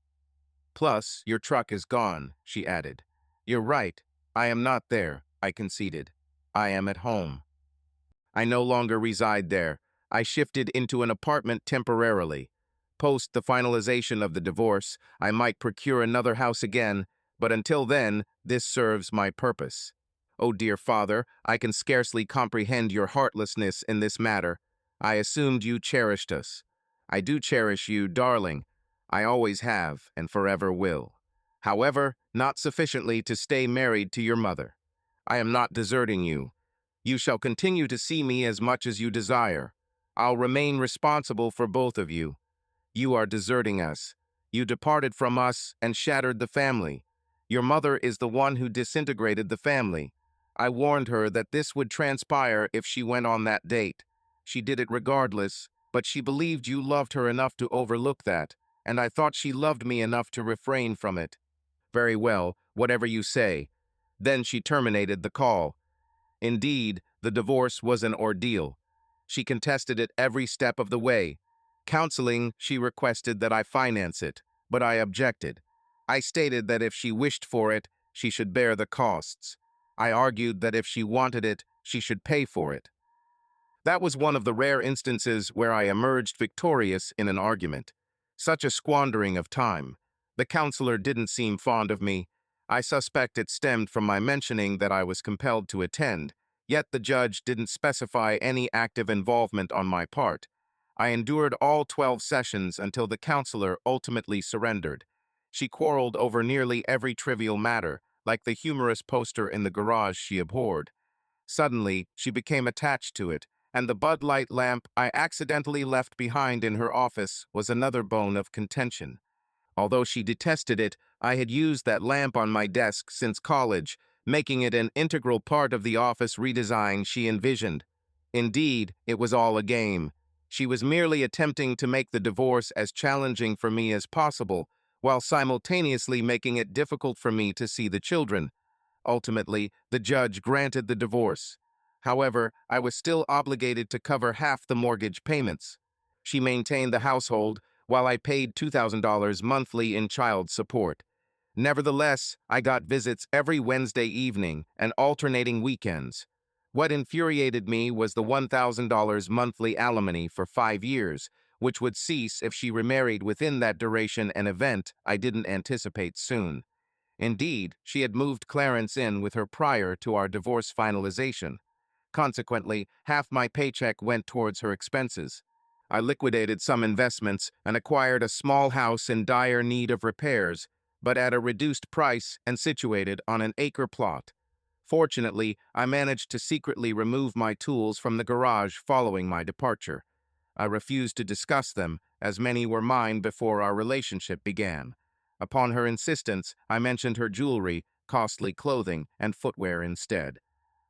Plus, your truck is gone," she added. You're right. I am not there, I conceded. I am at home. I no longer reside there. I shifted into an apartment temporarily. Post the finalization of the divorce, I might procure another house again, but until then, this serves my purpose. Oh dear father, I can scarcely comprehend your heartlessness in this matter. I assumed you cherished us. I do cherish you, darling. I always have and forever will. However, not sufficiently to stay married to your mother. I am not deserting you. You shall continue to see me as much as you desire. I'll remain responsible for both of you. You are deserting us. You departed from us and shattered the family. Your mother is the one who disintegrated the family. I warned her that this would transpire if she went on that date. She did it regardless, but she believed you loved her enough to overlook that, and I thought she loved me enough to refrain from it. Very well, whatever you say. Then she terminated the call. Indeed, the divorce was an ordeal. She contested it every step of the way. Counseling, she requested that I finance it, but I objected. I stated that if she wished for it, she should bear the costs. I argued that if she wanted it, she should pay for it. That was one of the rare instances where I emerged victorious in an argument. Such a squandering of time. The counselor didn't seem fond of me. I suspect it stemmed from my mentioning that I was compelled to attend, yet the judge didn't specify any active involvement on my part. I endured all 12 sessions until the counselor ultimately surrendered. She quarreled over nearly every trivial matter, like the humorous poster in the garage she abhorred. Suddenly, she became attached to it, and the Bud Light lamp I accidentally left behind in her office was another bone of contention. Although she detested it, I had used that lamp on my desk since college, making it an integral part of the office redesign she envisioned. Indeed, it was all a game. She was merely attempting to make the divorce as challenging for me as possible, while simultaneously making it difficult for me to see the children. Ultimately, the judge granted the divorce. However, I was still obligated to cover half the mortgage payments. She maintained the household, while I paid $2,000 monthly in child support. Nevertheless, I got visits every Wednesday evening and alternating weekends. What infuriated me was the $1,000 monthly alimony for 5 years, which would cease if she remarried within that duration, an event I didn't anticipate soon. Indeed, she had moved Clarence in with her prior to our divorce finalization. Consequently, half my paycheck went towards her expenses. I liquidated some investments and acquired a small house in dire need of repairs, but at a reduced price and situated on an acre plot. Fortunately, I managed to secretly remove my tools from the garage following my departure. I refused to discuss them, as many were mine before our relationship began. Upon her insistence, I mentioned her jewelry, costly clothing, and footwear instead.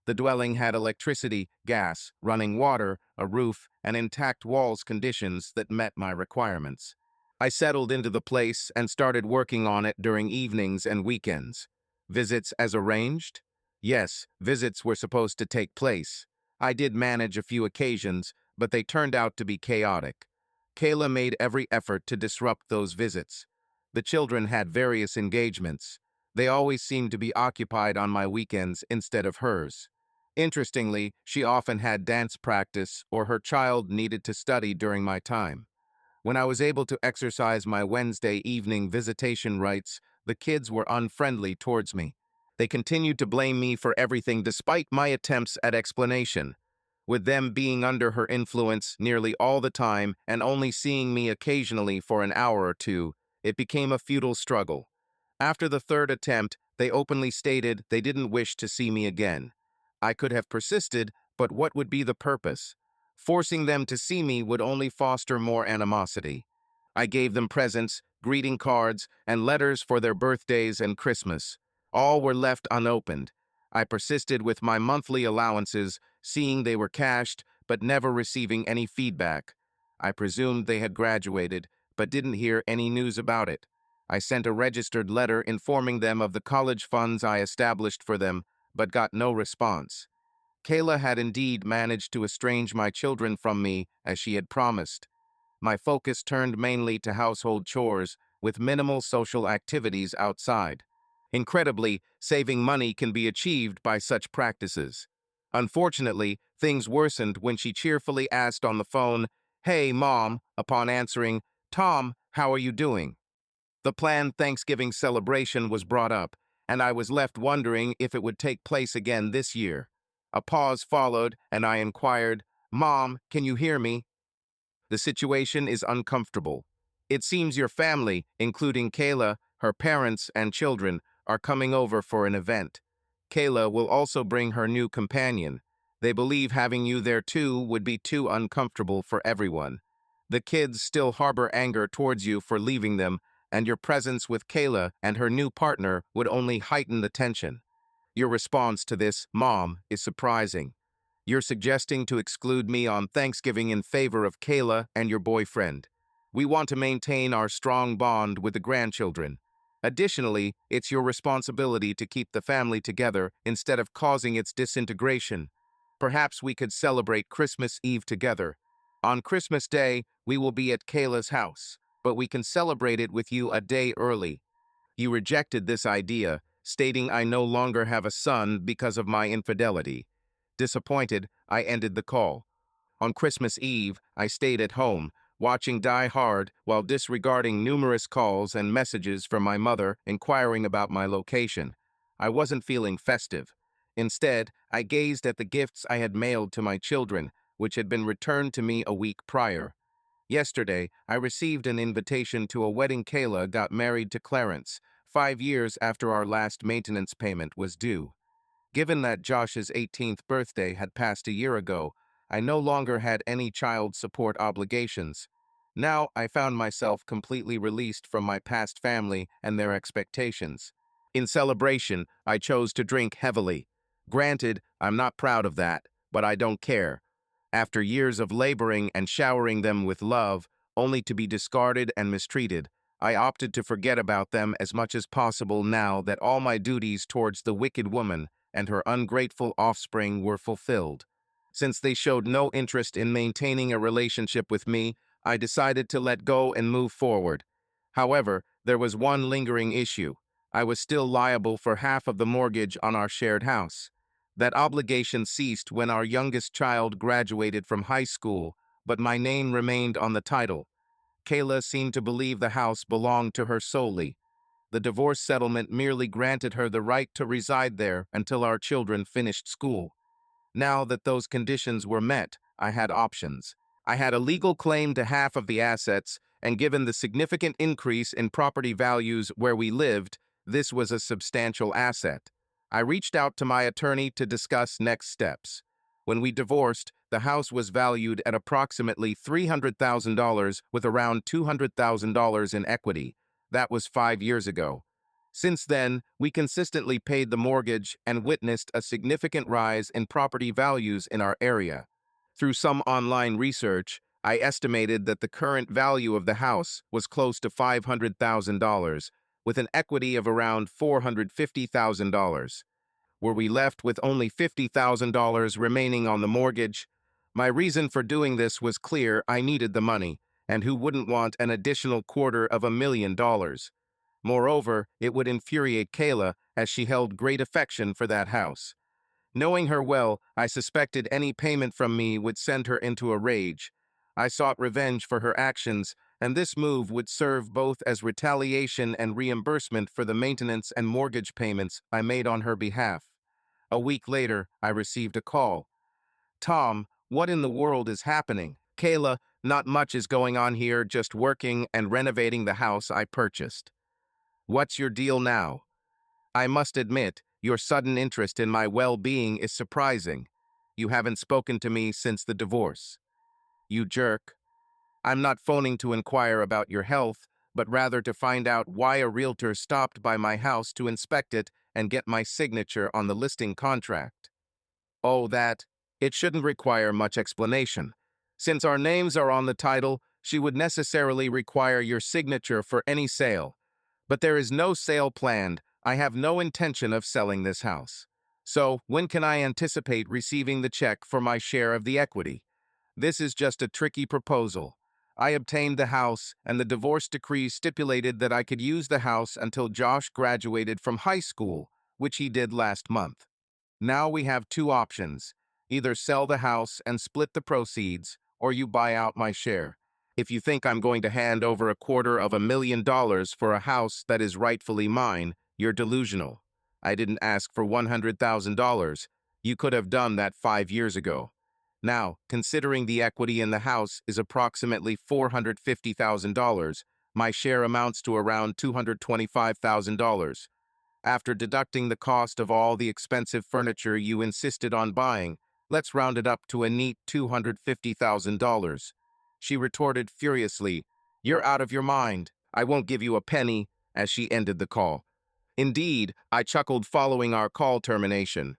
The dwelling had electricity, gas, running water, a roof, and intact walls, conditions that met my requirements. I settled into the place and started working on it during evenings and weekends. Visits as arranged? Yes, visits were supposed to take place. I did manage a few occasions, but they turned out to be chaotic. Kayla made every effort to disrupt those visits. The children had various engagements. They always seemed to be occupied on my weekends instead of hers. Interestingly, she often had dance practice or her child needed to study during my time. When I was able to exercise my Wednesday evening visitation rights, the kids were unfriendly towards me. They continued to blame me for everything despite my attempts at explanation. With them being under her influence nearly all the time and only seeing me occasionally for an hour or two, it became a futile struggle. After the third attempt, they openly stated they didn't wish to see me again. I could have persisted, but what would be the purpose? Forcing them to see me would only foster more animosity. I gave them presents, greeting cards, and letters for their birthdays and Christmas. All were left unopened. I persisted with my monthly allowances, seeing they were cashed, but never receiving any feedback. I presumed they had graduated, but didn't hear any news about it. I sent a registered letter informing them of the college funds I established for them, but got no response. Kayla had indeed managed to estrange my children from me, as she had promised. My focus turned mainly to household chores, with minimal social activities outside. Incredibly, saving money can be achieved by such practices. Unfortunately, things worsened when she cheerfully asked on the phone, "Hey, Mom," upon answering, "Tom, how are you doing?" The planned Thanksgiving celebration was brought up, and I was left wondering if it would take place again this year. A pause followed, and I inquired, "Mom, can you hear me?" The situation is uncomfortable. It seems your family, including Kayla, her parents, and children, are coming over for an event. Kayla will also bring her new companion. They believe having you there too would be too uncomfortable for everyone. The kids still harbor anger towards you for leaving them, and your presence with Kayla and her new partner would only heighten the tension. Your response to this, Mom, is surprising. You're suggesting to exclude me on Thanksgiving in favor of Kayla and your boyfriend. We want to maintain our strong bond with the grandchildren. Additionally, it's your responsibility to keep the family together instead of causing its disintegration. Perhaps we could celebrate Christmas Eve together. On Christmas Day, we will be at Kayla's house, but we can celebrate it with you a day early. You rejected this idea, stating I no longer have a son because of my infidelity. Disappointed, I ended the call. On Christmas Eve, I stayed at home, watching Die Hard while disregarding numerous calls and messages from my mother inquiring about my location. I wasn't feeling festive. Instead, I gazed at the gifts I had mailed to my children, which had been returned to me a week prior. Yesterday, I received an invitation to a wedding. Kayla got married to Clarence, 5 years after our last maintenance payment was due. Given that Josh's 18th birthday had passed a year ago, I no longer had any child support obligations. Now I found myself completely released from my past family and their expectations. In celebration, I chose to drink heavily. Granted, I'm not proud of that, but I don't care. After years of laboring and showering them with love, only to be discarded and mistreated, I opted to forget about them as much as possible now that all my duties towards the wicked woman and her ungrateful offspring were fulfilled. Since they showed no interest in maintaining a relationship with me, I decided to let go and move forward. However, there was one lingering issue. I was still liable for half of the mortgage on our shared house. That obligation ceased when our youngest child graduated from high school, but my name remained on the title. Kayla seemed to believe the house belonged to her solely. The divorce settlement merely granted her the right to reside there until our children finished school. Now that those conditions were met, I had options. I had a legal claim to half of the assets, and given the significant increase in property values where we lived, this was a substantial asset. I reached out to my attorney to discuss next steps. When we divorced, the house was valued at approximately $300,000 with around $200,000 in equity. That was 5 years ago. Since then, we consistently paid the mortgage and witnessed a significant rise in property values in our area. Through some online research, I estimated that the current value of the house was close to $500,000, with an equity of around $450,000. Were we left with only $50,000 remaining on the mortgage? My reason for doing this was clear: I needed the money, and who wouldn't want an additional $250,000? Moreover, it would infuriate Kayla, as she held great affection for that house. Knowing her well, I suspected any payment from me would send her into a rage. I sought revenge for her actions, and this move would serve both as retaliation and reimbursement for the maintenance and mortgage payments I made on her behalf. A week later, I received a call. "Tom, what in the world is happening?" "Kayla, not much is going on here, just working and renovating the house I purchased." "What's your deal now?" "I must admit, your sudden interest in my well-being is surprising. You haven't spoken to me since the divorce." "You jerk. I'm not phoning to inquire about your health, but rather to find out why a realtor stopped by my house to inspect it and get my signature on the listing contract." "Oh, that. It shouldn't require much explanation. Since our names are on the title, she would necessarily require your signature for any sale. But there is no sale planned. I have no intention of selling this house. So, when can I anticipate receiving the check for my share of the equity? This is just a tricky proposal. I obtained the house, and the divorce decree stipulated that I could use the house until Josh graduated from high school, which he did last month. Now we have two options. Either sell the house and split the proceeds, or you buy out my share. If you think I'm going to hand over $250,000 for a house that is rightfully mine, you're delusional. I didn't ask for $100,000. You could have done that 5 years ago. Now, considering the equity in the house is approximately $450,000, my share amounts to around $225,000. After deducting the cost of all the expensive furniture you insisted on buying, let's round it up to a neat $250,000. She retorted furiously, "You're out of your mind. I won't give you a penny," as she ended the call. Indeed, I chuckled following our call termination.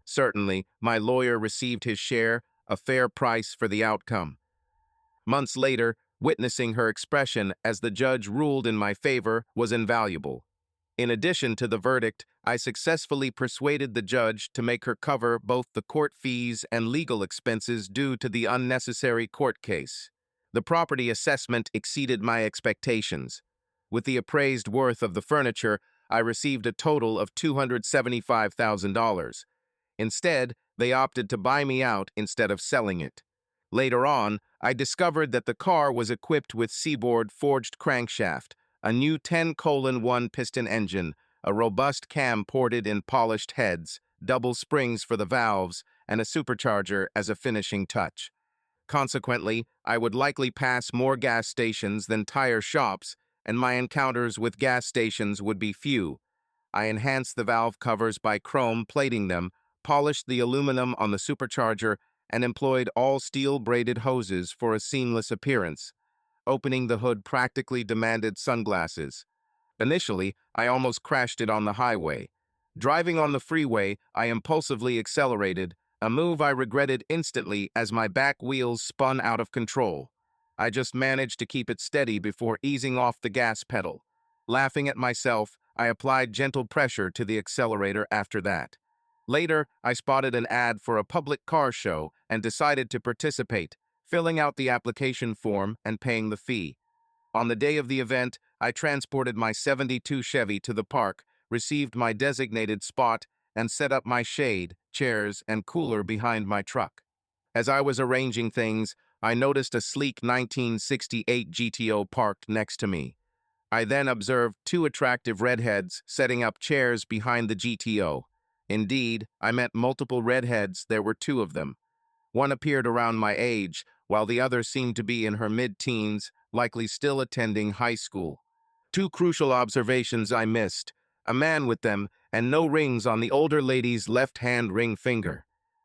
Certainly, my lawyer received his share, a fair price for the outcome. Months later, witnessing her expression as the judge ruled in my favor was invaluable. In addition to the verdict, I successfully persuaded the judge to make her cover both the court fees and legal expenses due to the unnecessary court case. The property assessment exceeded my expectations. With the appraised worth of the furniture, I received a total of $275,000. Instead, they opted to buy me out instead of selling it. Later on, I discovered that the car was equipped with Seaboard forged crankshaft, a new 10:1 piston engine, a robust cam ported in polished heads, double springs for the valves, and a supercharger as a finishing touch. Consequently, I would likely pass more gas stations than tire shops, and my encounters with gas stations would be few. I enhanced the valve covers by chrome plating them, polished the aluminum on the supercharger, and employed all steel-braided hoses for a seamless appearance. Opening the hood practically demanded sunglasses. Initially, I almost crashed it on the highway. Driving on the freeway, I impulsively accelerated, a move I regretted instantly as my back wheels spun out of control. I just managed to keep it steady before easing off the gas pedal. Laughing at myself, I applied gentle pressure to the accelerator after that. Later, I spotted an ad for a public car show and decided to participate, filling out the application form and paying the fee. On the day of the event, I transported my '72 Chevy to the park, received my designated spot, and set up my shade, chairs, and cooler behind my truck. As I was arranging things, I noticed a sleek 1968 GTO parked next to me. I then observed two attractive redheads setting up chairs behind the GTO. Indeed, I met multiple redheads. There were two of them. One appeared around my age, while the other seemed to be in her mid-teens, likely still attending high school. Two crucial observations I missed: a man with them, and no rings on the older lady's left-hand ring finger.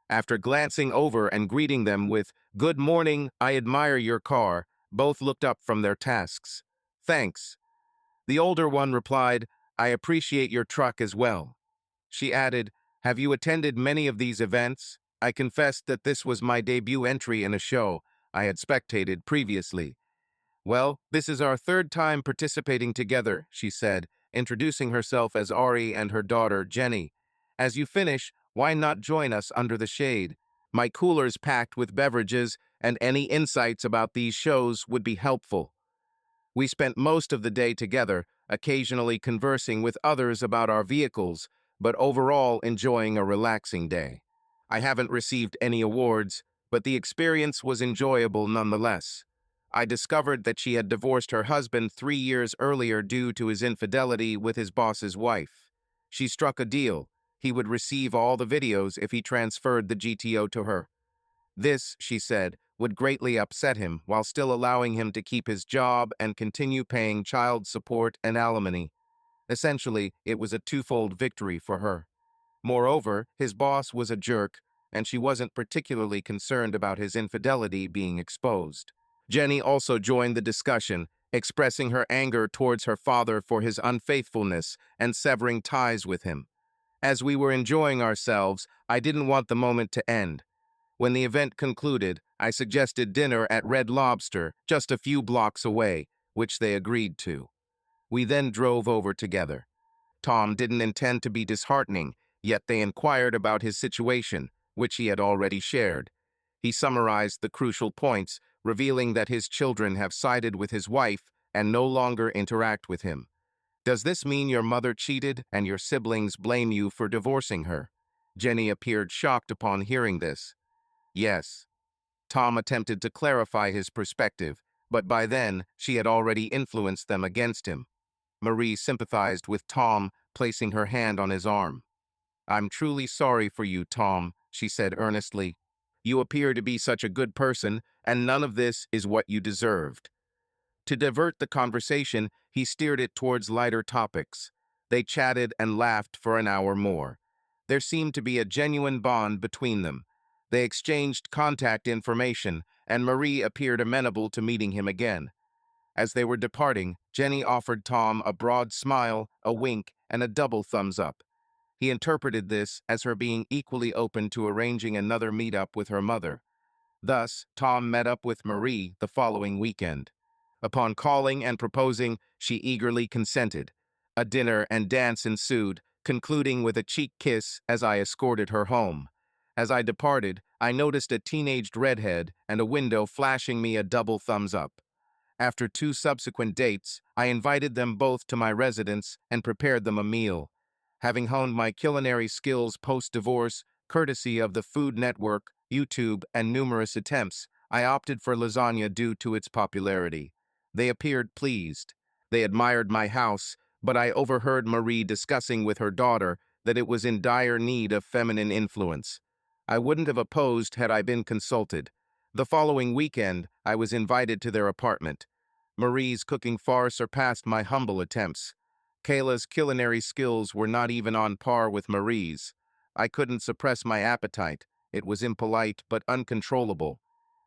After glancing over and greeting them with, "Good morning, I admire your car," both looked up from their tasks. "Thanks." The older one replied, "I appreciate your truck as well." She added, "Have you attended many of these events?" I confessed that this was my debut entry in a show I had spectated previously. "Well, this is our third time participating together," she said, introducing herself as Ari and her daughter, Jenny. "As you finish, why not join us under the shade? My cooler's packed with beverages, and any insights about these shows would be helpful." We spent most of the day together, occasionally conversing with others about our vehicles, but overall enjoying a relaxing day. I haven't received any awards, but the experience was enjoyable nonetheless. I discovered that she had divorced her husband 3 years earlier due to his infidelity with his boss's wife. She struck a deal. He would receive all the videos if he transferred the GTO to her. This, she said, would greatly upset him while still allowing him to keep his job and continue paying child support and alimony. Essentially, it was a twofold victory for her. Moreover, his boss was a jerk, and she wasn't particularly concerned about his infidelity being exposed. Jenny also joined the discussion, expressing her anger towards her father for his unfaithfulness and severing ties with him. As we were enjoying ourselves, I didn't want the moment to end. When the event concluded, I suggested dinner at Red Lobster, just a few blocks away, which they agreed to. We then drove over together. Tom didn't intend to be disheartening, yet they inquired about his situation, which he had already shared. He summarized the crucial points, revealing that his children have sided with his wife and no longer interact with him. Does this mean your mother cheated and your siblings blame you for divorcing her? Jenny appeared shocked upon hearing this. Yes. Tom attempted to clarify his perspective, but by then she had already influenced them against him. Marie sympathized with Tom, placing her hand on his arm. I'm truly sorry for you, Tom, she said earnestly. You appear to be such a good person, and none of this is what you deserved. To divert the conversation, he steered it towards lighter topics. They chatted and laughed for an hour more. There seemed to be a genuine bond between them. They exchanged contact information, and Marie appeared amenable to meeting him again. As they were departing, Jenny offered Tom a broad smile, a wink, and a double thumbs up. He interpreted this as her being equally open to arranging another meetup with her mother. Thus, Tom met up with Marie the following weekend. Upon calling and proposing, she eagerly consented. A dinner and dance ensued, concluding with a cheek kiss as I escorted her home. As I departed, I noticed a teenaged redhead and a window flashing me a double thumbs up. After 2 subsequent dates, I invited them both to my residence and prepared them a meal. Having honed my culinary skills post-divorce, courtesy of the Food Network, YouTube, and numerous attempts, I opted for lasagna due to its popularity. They appeared pleased. They admired my house, but I overheard Marie discussing with her daughter that it was in dire need of feminine influence. I wouldn't have opposed had I been consulted. The following weekend, I was invited to their apartment. Marie's cooking far surpassed my humble attempts. Kayla's culinary skills were not even on par with Marie's. I couldn't suppress my appetite. It was impolite but uncontrollable.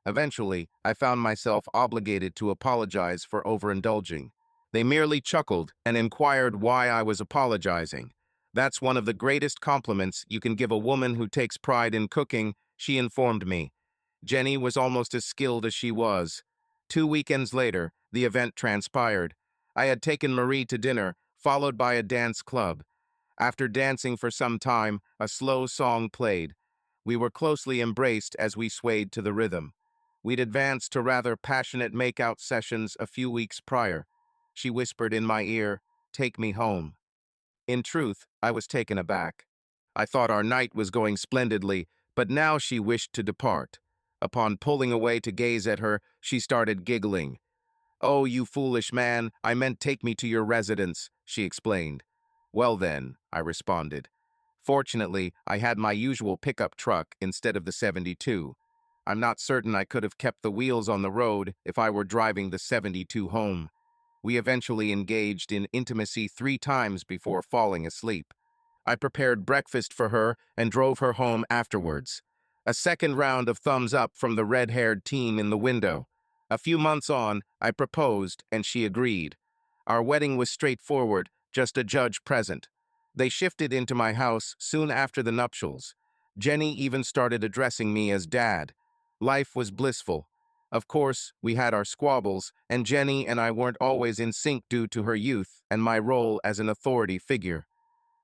Eventually, I found myself obligated to apologize for overindulging. They merely chuckled and inquired why I was apologizing. That's one of the greatest compliments you can give a woman who takes pride in cooking, she informed me. Jenny was almost as skilled as she was. 2 weekends later, the event transpired. I had taken Marie to dinner, followed by a dance club. After dancing for some time, a slow song played. We were closely embraced as we swayed to the rhythm. We'd advanced to rather passionate make-out sessions a few weeks prior. She whispered in my ear, "Take me home." In truth, I was taken aback. I thought our night was going splendidly, but now she wished to depart. Upon pulling away to gaze at her, she started giggling. "Oh, you foolish man, I meant take me to your residence," she explained. "Well then," I responded. Fortunately, I had my usual pickup truck instead of the 72. I'm not certain I could have kept the wheels on the road if I were driving the 72 home. We eventually engaged in intimacy 3 times before falling asleep. I prepared breakfast for her and drove her home afterwards. A second round of thumbs up from the red-haired teen in the window. A few months on, I proposed and she agreed. Our wedding was straightforward, just a judge present. They shifted into my house soon after the nuptials. Jenny even started addressing me as Dad. Life was blissful. Of course, we had our squabbles, and Jenny and I weren't always in sync due to her youth and my role as an authority figure.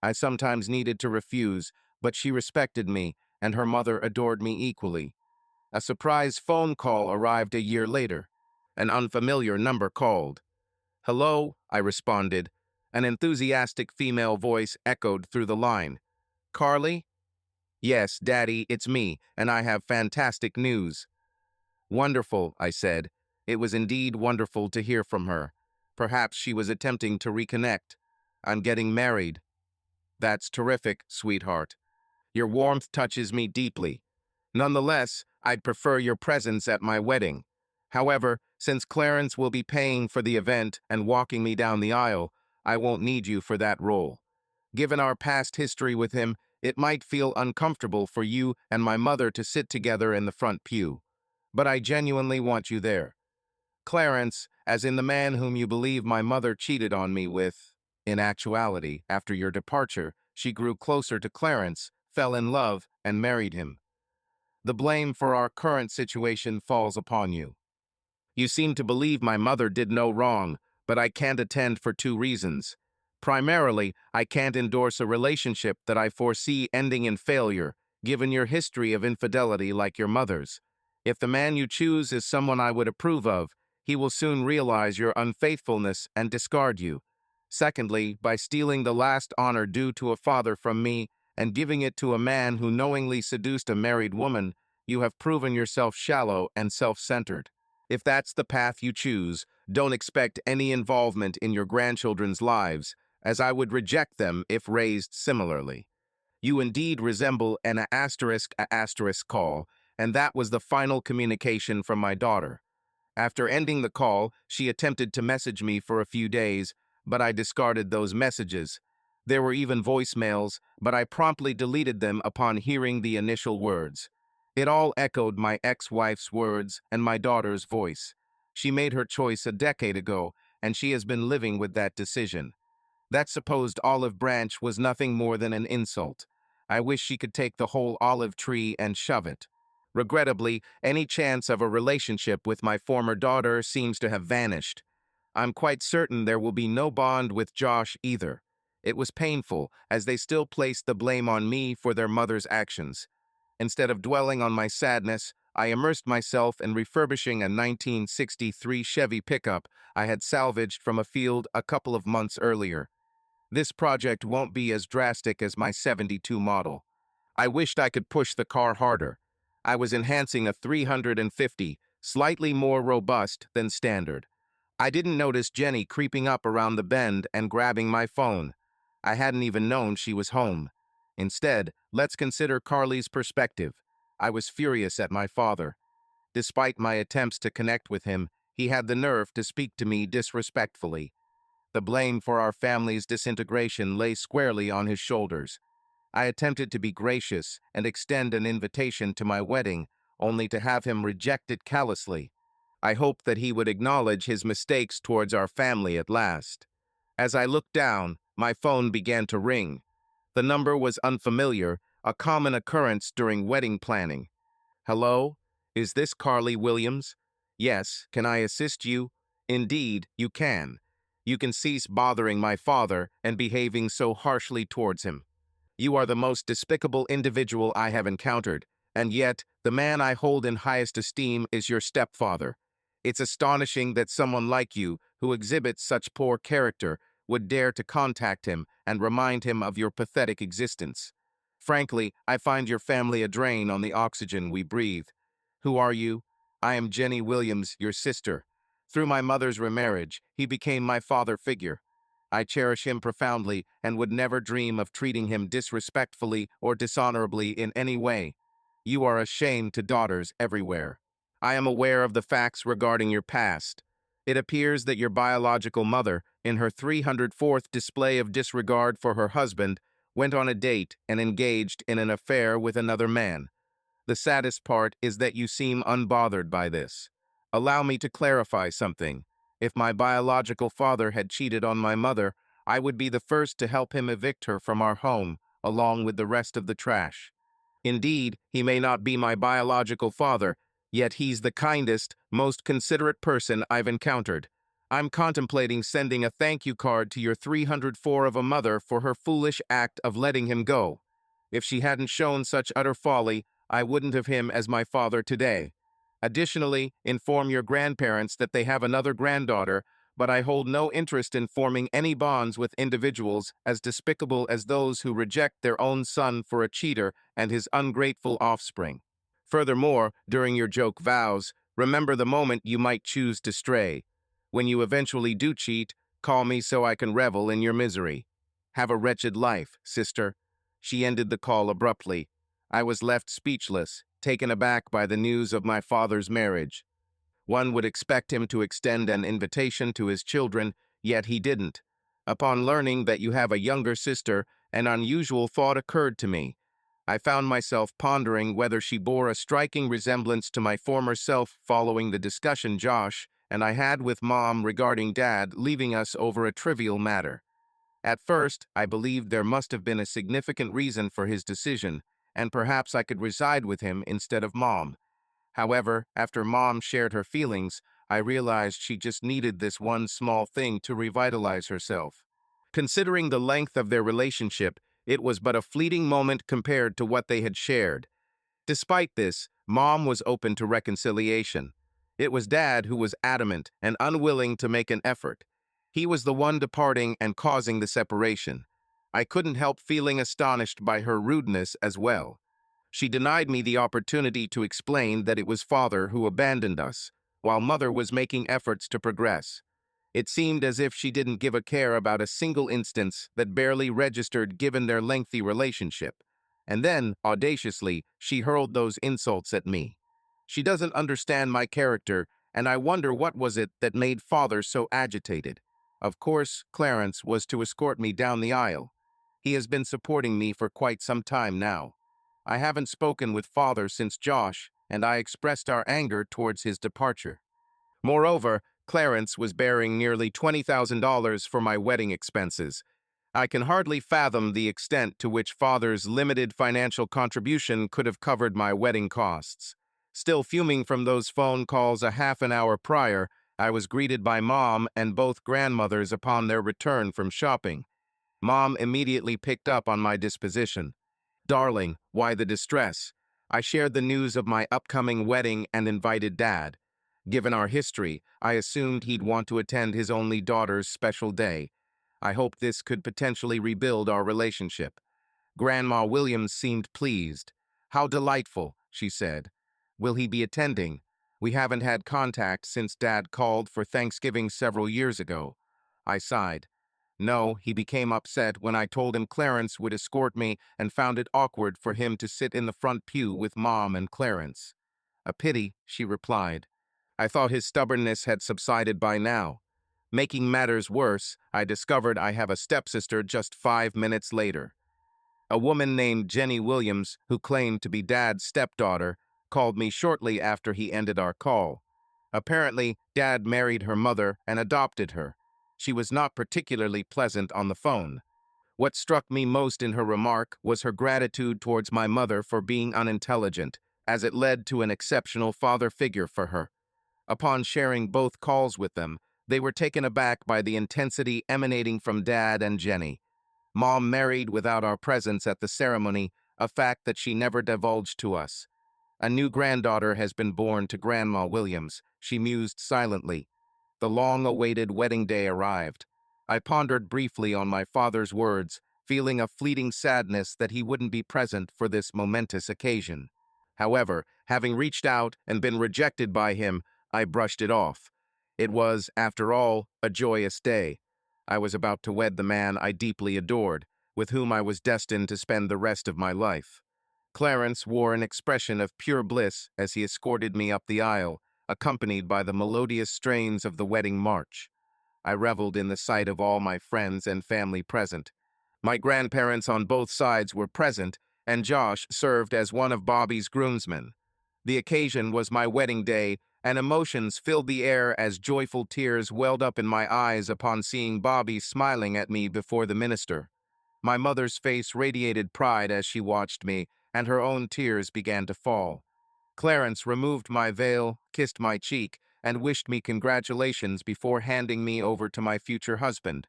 I sometimes needed to refuse, but she respected me, and her mother adored me equally. A surprise phone call arrived a year later. An unfamiliar number called. "Hello," I responded. An enthusiastic female voice echoed through the line. "Carly?" "Yes, Daddy, it's me, and I have fantastic news." "Wonderful," I said. It was indeed wonderful to hear from her. Perhaps she was attempting to reconnect. "I'm getting married." "That's terrific, sweetheart. Your warmth touches me deeply. Nonetheless, I'd prefer your presence at my wedding. However, since Clarence will be paying for the event and walking me down the aisle, I won't need you for that role. Given our past history with him, it might feel uncomfortable for you and my mother to sit together in the front pew. But I genuinely want you there. Clarence, as in the man whom you believe my mother cheated on me with. In actuality, after your departure, she grew closer to Clarence, fell in love, and married him. The blame for our current situation falls upon you. You seem to believe my mother did no wrong, but I can't attend for 2 reasons. Primarily, I can't endorse a relationship that I foresee ending in failure, given your history of infidelity like your mother's. If the man you choose is someone I would approve of, he will soon realize your unfaithfulness and discard you. Secondly, by stealing the last honor due to a father from me and giving it to a man who knowingly seduced a married woman, you have proven yourself shallow and self-centered. If that's the path you choose, don't expect any involvement in your grandchildren's lives, as I would reject them if raised similarly. You indeed resemble an asterisk call, and that was the final communication from my daughter. After ending the call, she attempted to message me for a few days, but I discarded those messages. There were even voicemails, but I promptly deleted them upon hearing the initial words. It all echoed my ex-wife's words and my daughter's voice. She made her choice a decade ago, and she has been living with that decision. That supposed olive branch was nothing more than an insult. I wish she could take the whole olive tree and shove it. Regrettably, any chance of a relationship with my former daughter seems to have vanished. I'm quite certain there will be no bond with Josh either. It was painful, as they still placed the blame on me for their mother's actions. Instead of dwelling on my sadness, I immersed myself in refurbishing a 1963 Chevy pickup I had salvaged from a field a couple of months earlier. This project won't be as drastic as my '72 model. I wished I could push the car harder. I was enhancing a 350, slightly more robust than standard. I didn't notice Jenny creeping up around the bend and grabbing my phone. I hadn't even known she was home. Instead, let's consider Carly's perspective. I was furious at my father. Despite my attempts to connect with him, he had the nerve to speak to me disrespectfully. The blame for our family's disintegration lay squarely on his shoulders. I attempted to be gracious and extend an invitation to my wedding, only to have him reject it callously. I hoped that he would acknowledge his mistakes towards our family at last. As I looked down, my phone began to ring. The number was unfamiliar, a common occurrence during wedding planning. Hello? Is this Carly Williams? Yes, can I assist you? Indeed, you can. You can cease bothering my father and behaving so harshly towards him. You are the most despicable individual I have encountered, and yet the man I hold in highest esteem is your stepfather. It's astonishing that someone like you, who exhibits such poor character, would dare to contact him and remind him of your pathetic existence. Frankly, I find your family a drain on the oxygen we breathe. Who are you? I am Jenny Williams, your sister. Through my mother's remarriage, he became my father figure. I cherish him profoundly and would never dream of treating him disrespectfully or dishonorably in any way. You are a shame to daughters everywhere. I am aware of the facts regarding your past. It appears that your biological mother, in her 304th display of disregard for her husband, went on a date and engaged in an affair with another man. The saddest part is that you seem unbothered by this. Allow me to clarify something. If my biological father had cheated on my mother, I would be the first to help him evict her from our home, along with the rest of the trash. Indeed, he may not be my biological father, yet he's the kindest, most considerate person I've encountered. I'm contemplating sending a thank you card to your 304 of a mother for her foolish act of letting him go. If she hadn't shown such utter folly, I wouldn't have him as my father today. Additionally, inform your grandparents that they have another granddaughter, but I hold no interest in forming any bonds with individuals as despicable as those who reject their own son for a cheater and his ungrateful offspring. Furthermore, during your joke vows, remember the moment you might choose to stray. When you eventually do cheat, call me so I can revel in your misery. Have a wretched life, sister. She ended the call abruptly. I was left speechless, taken aback by the news of my father's marriage. One would expect him to extend an invitation to his children, yet he didn't. Upon learning that you have a younger sister, an unusual thought occurred to me. I found myself pondering whether she bore a striking resemblance to my former self following the discussion Josh and I had with Mom regarding Dad leaving us over a trivial matter. At first, I believed there must have been a significant reason for his decision, and perhaps I could reside with him instead of Mom. However, after Mom shared her feelings, I realized she just needed this one small thing to revitalize herself. Considering the length of their relationship, it was but a fleeting moment compared to what they had shared. Despite this, Mom was open to reconciliation. It was Dad who was adamant and unwilling to make an effort. He was the one departing and causing the separation. I couldn't help feeling astonished by her rudeness as well. She denied me the opportunity to explain that it was Father who abandoned us, while Mother was making efforts to progress. It seemed as if she didn't give a care about a single instance that barely registered given their lengthy relationship. And then, audaciously, she hurled those insults at me. She doesn't understand my character, and I wonder what was it that made Father so agitated. Of course, Clarence was to escort me down the aisle. He has been supporting me for quite some time now. I haven't spoken with Father since Josh, and I expressed our anger towards his departure. Moreover, Clarence was bearing nearly $20,000 for my wedding expenses. I can hardly fathom the extent to which Father's limited financial contribution could have covered my wedding costs. Still fuming from those phone calls a half an hour prior, I was greeted by Mom and both grandmothers upon their return from shopping. Mom immediately picked up on my disposition. "Darling, why the distress?" I shared the news of my upcoming wedding and invited Dad. Given our history, I assumed he'd want to attend his only daughter's special day. I hoped this could potentially rebuild our relationship. Grandma Williams seemed pleased. "How delightful," she said. "Will he be attending? We haven't had contact since Dad called for Thanksgiving several years ago." I sighed. "No, he became upset when I told him Clarence would escort me and found it awkward for him to sit in the front pew with Mom and Clarence." "A pity," she replied. I thought his stubbornness had subsided by now. Making matters worse, I discovered I have a stepsister just 5 minutes later. A woman named Jenny Williams, who claimed to be Dad's stepdaughter, called me shortly after he ended our call. Apparently, Dad married her mother and adopted her. She was not particularly pleasant on the phone. What struck me most in her remark was her gratitude towards my mother for being unintelligent, as it led to an exceptional father figure for her. Upon sharing both calls with them, they were taken aback by the intensity emanating from Dad and Jenny. Mom married without our presence at the ceremony, a fact that she never divulged to us. "A new granddaughter has been born to Grandma Williams," she mused silently. The long-awaited wedding day arrived. I pondered briefly on my father's words, feeling a fleeting sadness that he wouldn't be present for this momentous occasion. However, having reached out and been rejected by him, I brushed it off. It was, after all, a joyous day. I was about to wed the man I deeply adored, with whom I was destined to spend the rest of my life. Clarence wore an expression of pure bliss as he escorted me up the aisle, accompanied by the melodious strains of the wedding march. I reveled in the sight of all my friends and family present. My grandparents on both sides were present, and Josh served as one of Bobby's groomsmen. The occasion was my wedding day, and emotions filled the air as joyful tears welled up in my eyes upon seeing Bobby smiling at me before the minister. My mother's face radiated pride as she watched me, and her own tears began to fall. Clarence removed my veil, kissed my cheek, and wished me congratulations before handing me over to my future husband.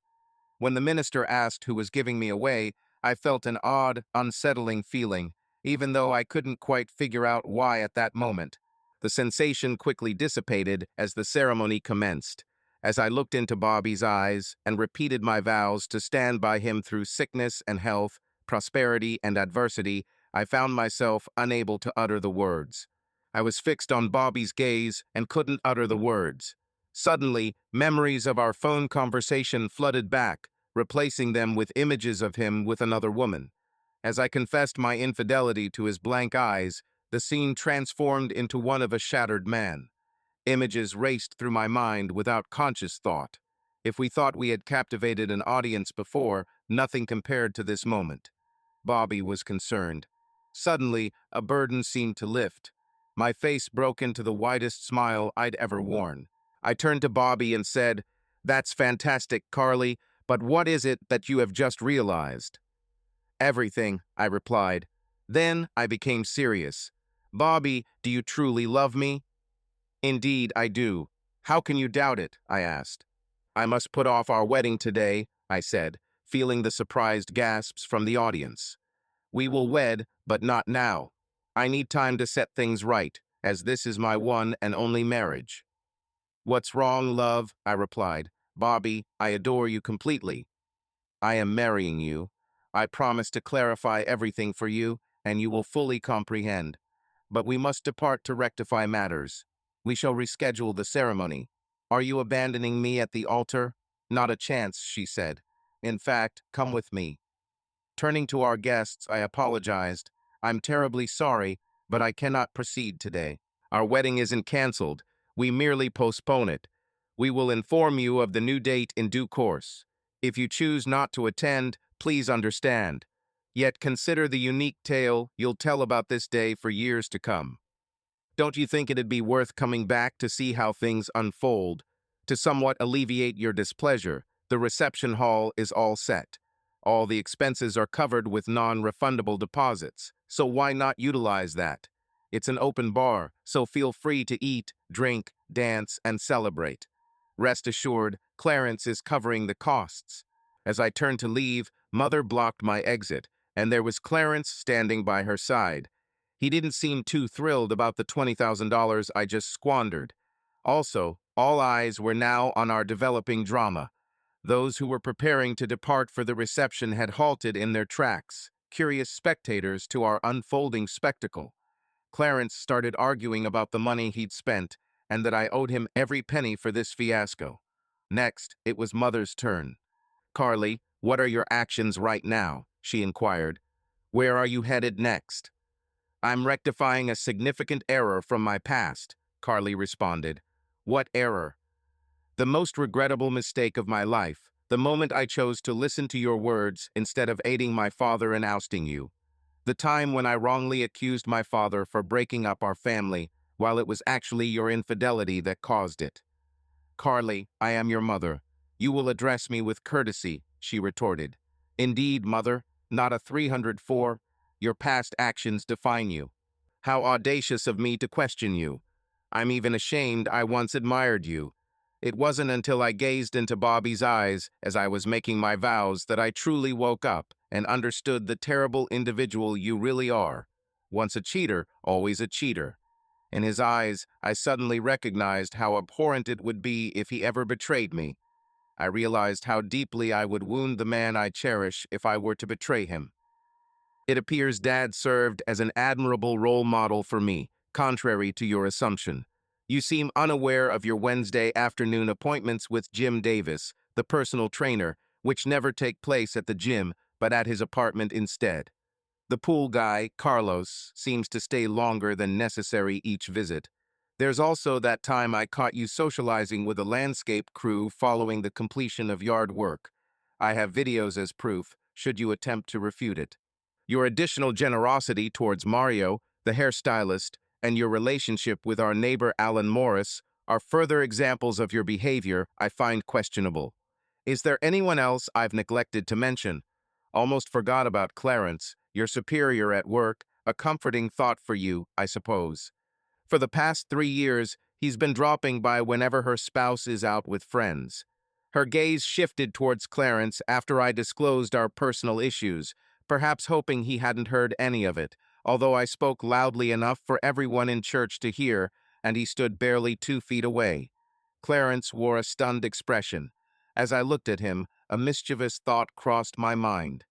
When the minister asked who was giving me away, I felt an odd, unsettling feeling, even though I couldn't quite figure out why at that moment. The sensation quickly dissipated as the ceremony commenced. As I looked into Bobby's eyes and repeated my vows to stand by him through sickness and health, prosperity and adversity, I found myself unable to utter the words. I was fixed on Bobby's gaze and couldn't utter the words. Suddenly, memories of our phone conversation flooded back, replacing them with images of him with another woman. As I confessed my infidelity to his blank eyes, the scene transformed into one of a shattered man. Images raced through my mind without conscious thought. If we thought we had captivated an audience before, nothing compared to this moment. Bobby was concerned. Suddenly, a burden seemed to lift. My face broke into the widest smile I'd ever worn. I turned to Bobby and said, "That's fantastic, Carly, but what is it that you have just realized?" "Everything," I replied. Then I became serious. "Bobby, do you truly love me?" "Indeed, I do. How can you doubt it?" I asked. "I must put off our wedding today," I said, feeling the surprised gasps from the audience. "We will wed, but not now." I need time to set things right, as this is my one and only marriage. What's wrong, love? I replied. Bobby, I adore you completely. I am marrying you. I promise to clarify everything for you, and you will fully comprehend. But we must depart to rectify matters. We shall reschedule the ceremony. Are you abandoning me at the altar? Not a chance, she said. In fact, come with me. Turning to our guests, I apologized. I'm terribly sorry, but I cannot proceed today. Our wedding isn't canceled. We merely postpone it. We will inform you of the new date in due course. If you choose not to attend, please understand. Yet consider the unique tale you'll tell about this day for years to come. Don't you think it'd be worth coming back to see how things unfold? To somewhat alleviate your displeasure, the reception hall is all set. All the expenses are covered with non-refundable deposits, so why not utilize that? It's an open bar, so feel free to eat, drink, dance, and celebrate. Rest assured, Clarence is covering the costs. As I turned to leave, Mother blocked my exit, and there was Clarence standing by her side. He didn't seem too thrilled about the $20,000 I just squandered. Also, all eyes were now on our developing drama. Those who were preparing to depart for the reception had halted in their tracks, curious spectators to our unfolding spectacle. Clarence started arguing about the money he'd spent and that I owed him every penny for this fiasco. Next, it was Mother's turn. Carly, what are your actions right now? She inquired. Where are you headed next? I'm rectifying a significant error from my past, Carly responded. What error? The most regrettable mistake of my life, the moment I chose to listen to your words instead of aiding my father in ousting you. The time when I wrongly accused my father for breaking up our family, while it was actually your infidelity that caused it. Carly, I am your mother. You will address me with courtesy, she retorted. Indeed, mother, not a 304. Your past actions define you. How audacious of me to question you. I'm even ashamed I once admired you. It wasn't until I gazed into Bobby's eyes as I was making my vows that I truly woke up and understood the terrible individual you really are. Once a cheater, always a cheater. In his eyes, I suddenly recognized how abhorrent it would be if he ever betrayed me. I realized how deeply I would wound the man I cherish if I were to betray him. It appears Dad served as an admirable role model for me, contrary to your assumption. You seem unaware of your Wednesday afternoon appointments with Jim Davis, the personal trainer, which never take place at the gym, but at his apartment instead. The pool guy, Carlos, seems to stay longer than necessary each visit. There's also that time I caught you socializing with a landscape crew following the completion of yard work. I have videos as proof, should you attempt to refute it. Your additional generosity towards Mario, the hairstylist, and your relationship with our neighbor Alan Morris are further examples of your behavior I find questionable. Is there anyone else I've neglected to mention? Almost forgot about Clarence, your superior at work, a comforting thought for you, I suppose. For the past 3 years, he's been dropping by whenever her spouse is out with friends. Her gaze shifted towards Clarence after I disclosed our personal issues, perhaps hoping he hadn't heard any of it, although I spoke loudly enough for everyone in church to hear, and he stood barely 2 feet away. Clarence wore a stunned expression. As I looked at him, a mischievous thought crossed my mind.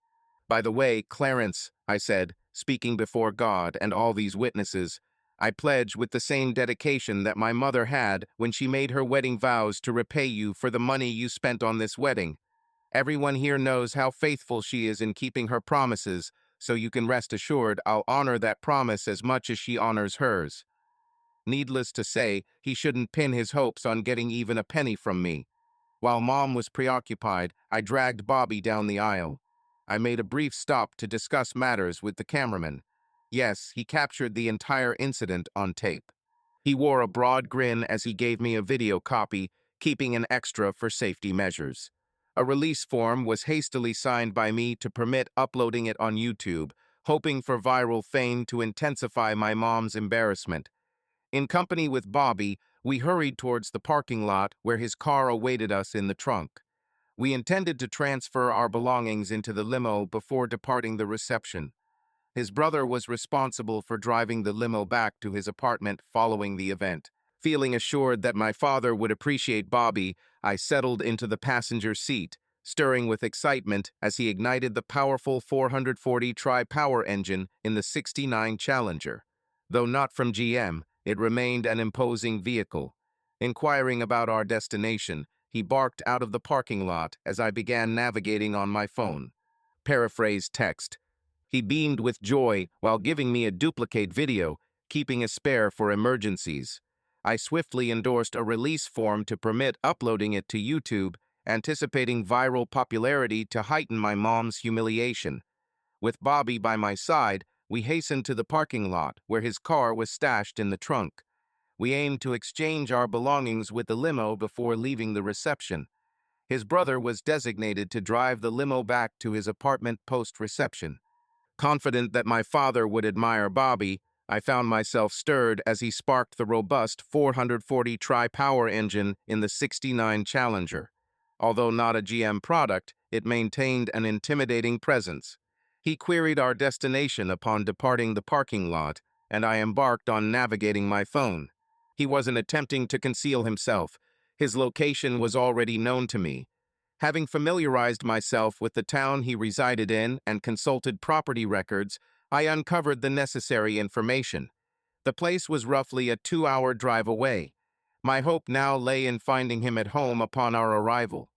By the way, Clarence, I said, speaking before God and all these witnesses, I pledge with the same dedication that my mother had when she made her wedding vows to repay you for the money you spent on this wedding. Everyone here knows how faithful she is in keeping her promises, so you can rest assured I'll honor that promise as much as she honors hers. Needless to say, he shouldn't pin his hopes on getting even a penny from me. While Mom was preoccupied, I dragged Bobby down the aisle. I made a brief stop to discuss matters with the cameraman. Yes, he captured the entire incident on tape. He wore a broad grin as he gave me a video copy, keeping an extra for safety measures. A release form was hastily signed by me to permit uploading it on YouTube, hoping for viral fame to intensify my mom's embarrassment. In company with Bobby, we hurried towards the parking lot where his car awaited us in the trunk. We intended to transfer our belongings into the limo before departing the reception. His brother was responsible for driving the limo back to his apartment following the event. Feeling assured that my father would appreciate Bobby, I settled into the passenger seat, stirring with excitement as he ignited the powerful 440 tri-power engine in the '69 Challenger. Though not from GM, it remained an imposing vehicle. Inquiring about our destination, he barked out of the parking lot as I began navigating on my phone. Paraphrase text. He beamed with joy while giving me a duplicate video, keeping a spare for emergencies. I swiftly endorsed a release form to permit uploading it to YouTube, anticipating viral popularity to heighten my mom's humiliation. With Bobby by my side, we hastened to the parking lot where his car was stashed in the trunk. We aimed to exchange our belongings with the limo before leaving the reception. His brother was designated to drive the limo back to his apartment post-reception. Confident that my father would admire Bobby, I found myself stirred as he sparked the robust 440 tri-power engine in the '69 Challenger. Although not a GM product, it maintained an intimidating presence. He queried our destination upon departing the parking lot, and I embarked on navigating my phone. He wasn't attempting to conceal himself. His location was already known to me. Having familiarized myself with the town he resided in and consulted property records, I uncovered the necessary information. The place was roughly a 2-hour drive away. My hope now lay in finding him at home upon our arrival.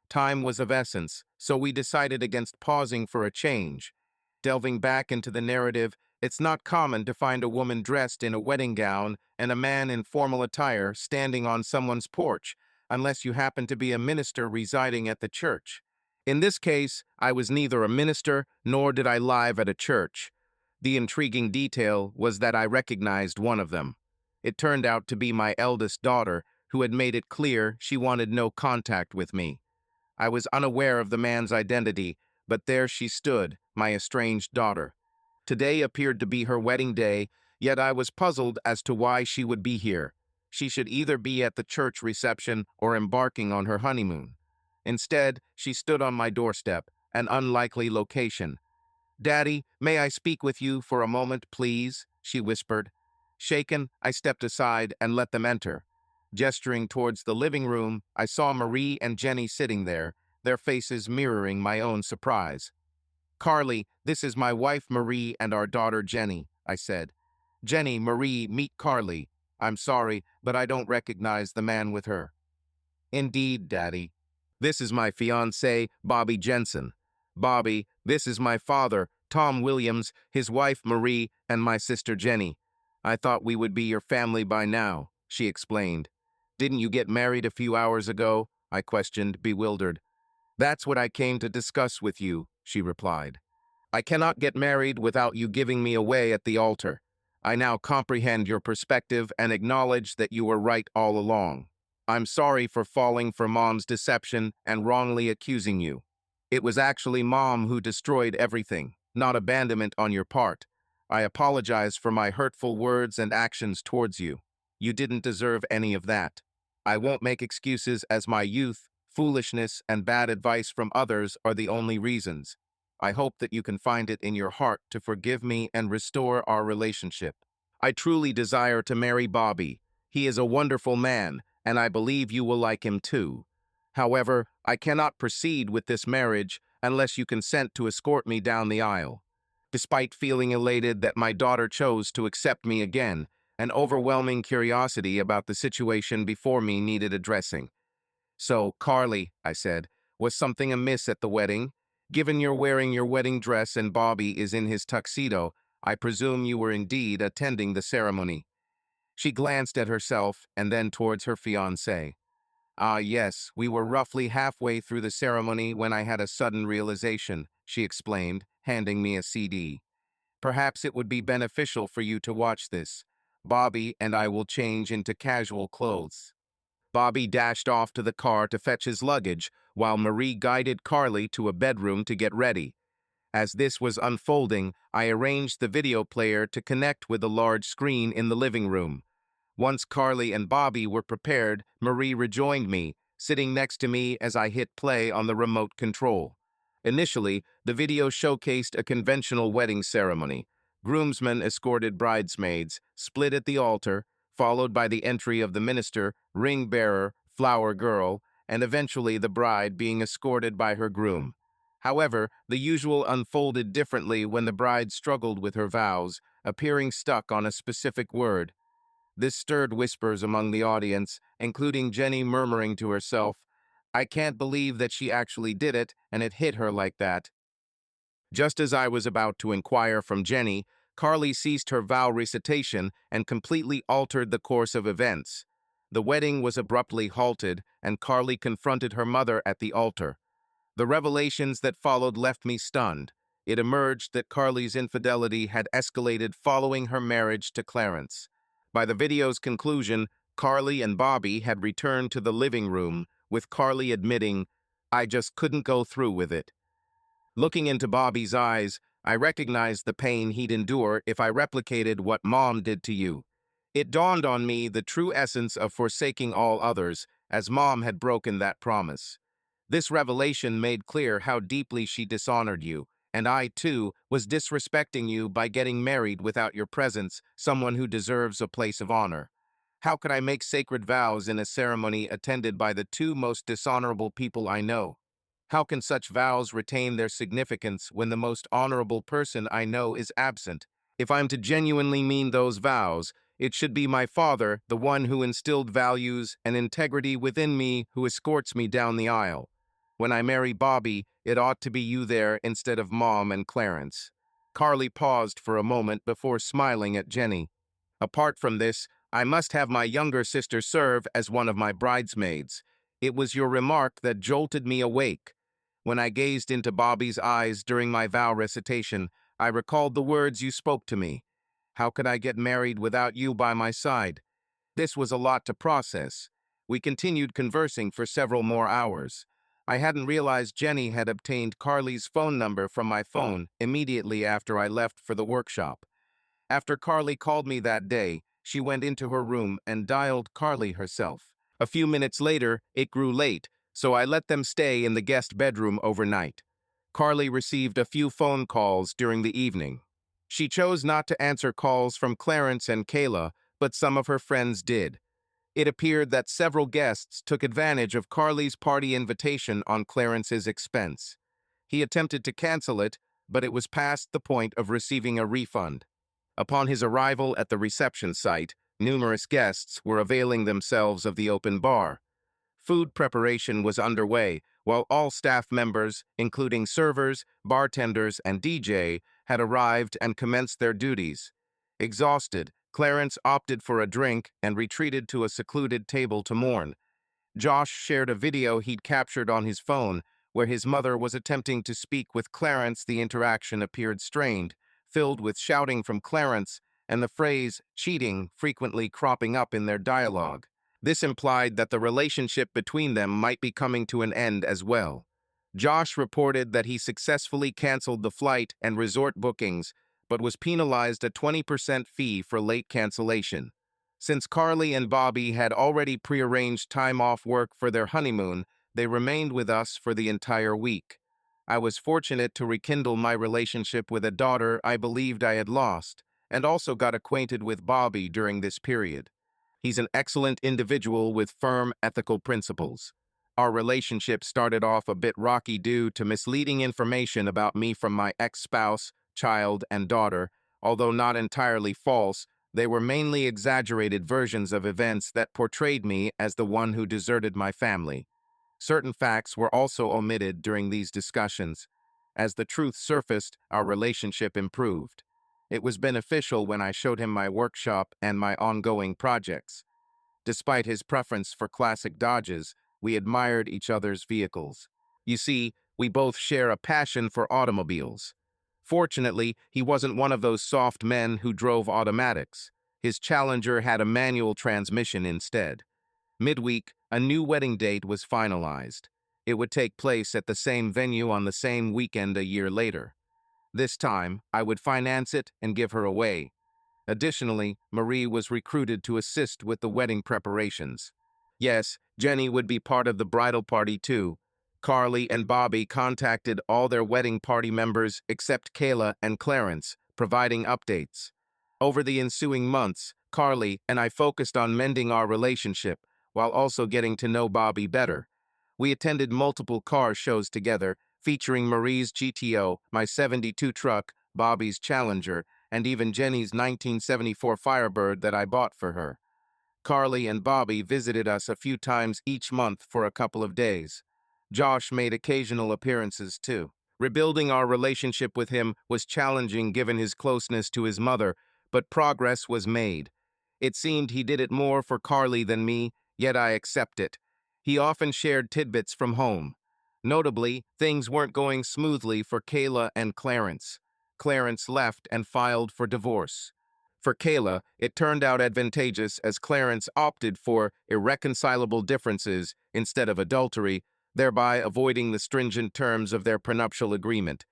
Time was of essence, so we decided against pausing for a change. Delving back into the narrative, it's not common to find a woman dressed in a wedding gown and a man in formal attire standing on someone's porch, unless you happen to be a minister residing at the church. In this case, I was neither a minister nor did I live at a church. The intriguing detail was that I recognized one of them. It turned out to be my eldest daughter, who had made it clear she wanted no contact with me. I was unaware of the man's identity, but there she stood, my estranged daughter. Today appeared to be her wedding day, yet I was puzzled as to why she would be here. She should either be at the church reception or embarking on her honeymoon. Instead, she stood on my doorstep, an unlikely location. "Daddy, may I speak with you for a moment, please?" she whispered. Shaken, I stepped aside and let them enter. Gesturing towards the living room, I saw Marie and Jenny sitting there, their faces mirroring my own surprise. "Carly, this is my wife Marie and our daughter Jenny," I said. "Jenny, Marie, meet Carly. I'm sorry, but I don't recognize the man with her." "Indeed, Daddy. This is my fiancé, Bobby Jensen. Bobby, this is my father, Tom Williams, his wife Marie, and my sister Jenny. I thought we would be your family by now," she explained. "Didn't you get married a few hours ago?" I questioned, bewildered. "That's what I came to discuss with you," she replied. "I cannot get married without you giving me away at the altar. I now comprehend your perspective and acknowledge that you were right all along. I'm sorry for falling for Mom's deception and wrongly accusing you. It was actually Mom who destroyed everything, not abandonment on your part. I apologize for my hurtful words and actions towards you. You didn't deserve any of that. I won't make excuses as my youth, foolishness, and bad advice from others are the only reasons. I hope that you can find it in your heart to forgive me and restore our relationship. I truly desire to marry Bobby. He is a wonderful man, and I believe you will like him too. However, I cannot proceed with this marriage unless you consent to escort me down the aisle." Despite feeling elated that my daughter chose to accept me again, an overwhelming curiosity about the situation before me needed addressing. "So, Carly," I said, "was something amiss at the wedding? Given you're wearing your wedding dress and Bobby is in his tuxedo, I presume you were indeed attending the ceremony." She glanced at herself and then towards her fiancé. "Ah, yes, we were roughly halfway through the ceremony when I had a sudden realization," she explained, handing me a CD. "Perhaps it would be beneficial for you to watch this. Bobby and I will change into casual clothes." Bobby dashed off to the car to fetch his luggage, while Marie guided Carly to a bedroom to get ready. As this was unfolding, I arranged the video player to connect with the large screen in the living room. Once Carly and Bobby were prepared, Marie rejoined me, sitting next to me as I hit play on the remote control. Initially, the video showcased a conventional wedding ceremony. Groomsmen escorted bridesmaids, split at the altar, followed by the entry of the minister, ring bearer, flower girl, and eventually the bride being escorted by her groom. However, the usual unfolded differently when the bride struggled with her vows, appearing stuck on a specific word. This stirred whispers among the audience, including Jenny murmuring to herself, "I can't believe that she actually did it, and it hit her like that." Just as I was about to inquire from Jenny, Carly ceased her vow recitation and completely altered the course of events. The wedding was abruptly halted, and Carly confronted her mother at the altar. The revelations that followed left me stunned. It emerged that Carly's infidelity had escalated following her marriage to Clarence. By the video's conclusion, Carly and Bobby had returned to the living room, with Carly admitting, "I just couldn't go through with it." Looking into Bobby's eyes, I recognized the pain he'd endure if I replicated what Mom did to you. It dawned on me the true essence of forsaking all others, as Mom had broken that promise. This revelation made clear how deeply she dishonored you, and I, too, was disrespecting you by getting married without your presence, someone who deserves a place of honor. How could I make sacred vows in a ceremony attended by the two most dishonorable people I know? How can such vows retain their significance when the most honorable person I know is absent? If I'm to genuinely mean those vows, it should be my father, the one who instilled values and integrity within me, who escorts me down the aisle. When I marry Bobby, it ought to be you there instead of Mom and Clarence. Carly paused for a moment before smiling at Jenny. Apart from this, I must have my younger sister serve as one of my bridesmaids. It was your remark that jolted me awake. When I gazed into Bobby's eyes during my vow recitation, I recalled the words you spoke to me. How could I get married without you by my side? This was a lot to process. We continued conversing for several more hours. I hadn't realized Jenny had obtained Carly's phone number from my phone immediately after I left for the workshop. After Carly called me that day, she went into her room and dialed Carly herself. A few minutes later, it grew late, so I let them stay in the guest bedroom overnight. Carly received a few phone calls during the evening. She chose not to answer calls from Clarence and Kayla, but some of her friends did. It appeared that several guests took advantage of Carly's party invitation on Clarence's expense. He attempted to cancel it, but it was past the point of receiving a refund. Upon his arrival at the reception site, numerous guests were availing themselves of the open bar. Food preparation was underway, while all staff members, including servers, bartenders, and DJ, had arrived and commenced their duties. Exhausted, Clarence opted for a drink and retreated to a secluded table to mourn. Josh shared a video he'd captured on his phone, where his mother was attempting to speak with Clarence. The interaction appeared strained, filled with shouting from Clarence, and the phrase cheating frequently cropping up in their dialogue. This implied that the relationship between them might be coming to an end as well. Josh reported that he successfully canceled the flight and resort bookings, but was penalized a 20% fee for late cancellation. Since Carly and Bobby had already prearranged time off work for their honeymoon, they remained with us for the entire week. I was fortunate to rekindle my relationship with a daughter I believed I had lost, and also got acquainted with Bobby during this period. He's an excellent individual with firm ethical principles. Our relationship started off a bit rocky due to misleading information about me from my ex-spouse, child, and daughter. Although not entirely false, they were mainly exaggerated versions of events that portrayed me as the one who deserted my family. Certain facts were also omitted during these discussions. As the truth surfaced, our relationship improved. It was beneficial when I showed him my workshop and my ongoing projects. Despite his preference for classic Dodges, we admired each other's vehicles. You see, we both share a passion for automobiles. Fortunately, he wasn't one of those soft men who drove automatics. His Challenger had a manual transmission instead. Midweek, a new wedding date was finalized. It would take place at the same venue on the same weekend a year later. This time, I would finance it and give her away. Additionally, Marie was recruited to assist with the wedding preparations. Yes, Jenny would be part of the bridal party too. Carly and Bobby contacted all their wedding party members except Kayla and Clarence, providing updates. Over the ensuing months, Carly and I focused on mending our relationship while also getting to know Bobby better. We attended multiple car shows together, featuring Marie's GTO, my '72 truck, Bobby's Challenger, and even Jenny's 1974 Firebird that I bought for her. Carly and Bobby visited us a few times each month for a couple of days. Josh made occasional appearances too. Rebuilding our relationship with him was challenging given his closeness to his mother, but progress was made. It seemed he did it more for Carly than me, yet I accept it. He often shared tidbits from home. Notably, things weren't going smoothly for Kayla and Clarence. Clarence left and filed for divorce. For Kayla, it turned out advantageous as Clarence opted for irreconcilable differences instead of adultery, thereby avoiding the stringent terms of their prenuptial agreement.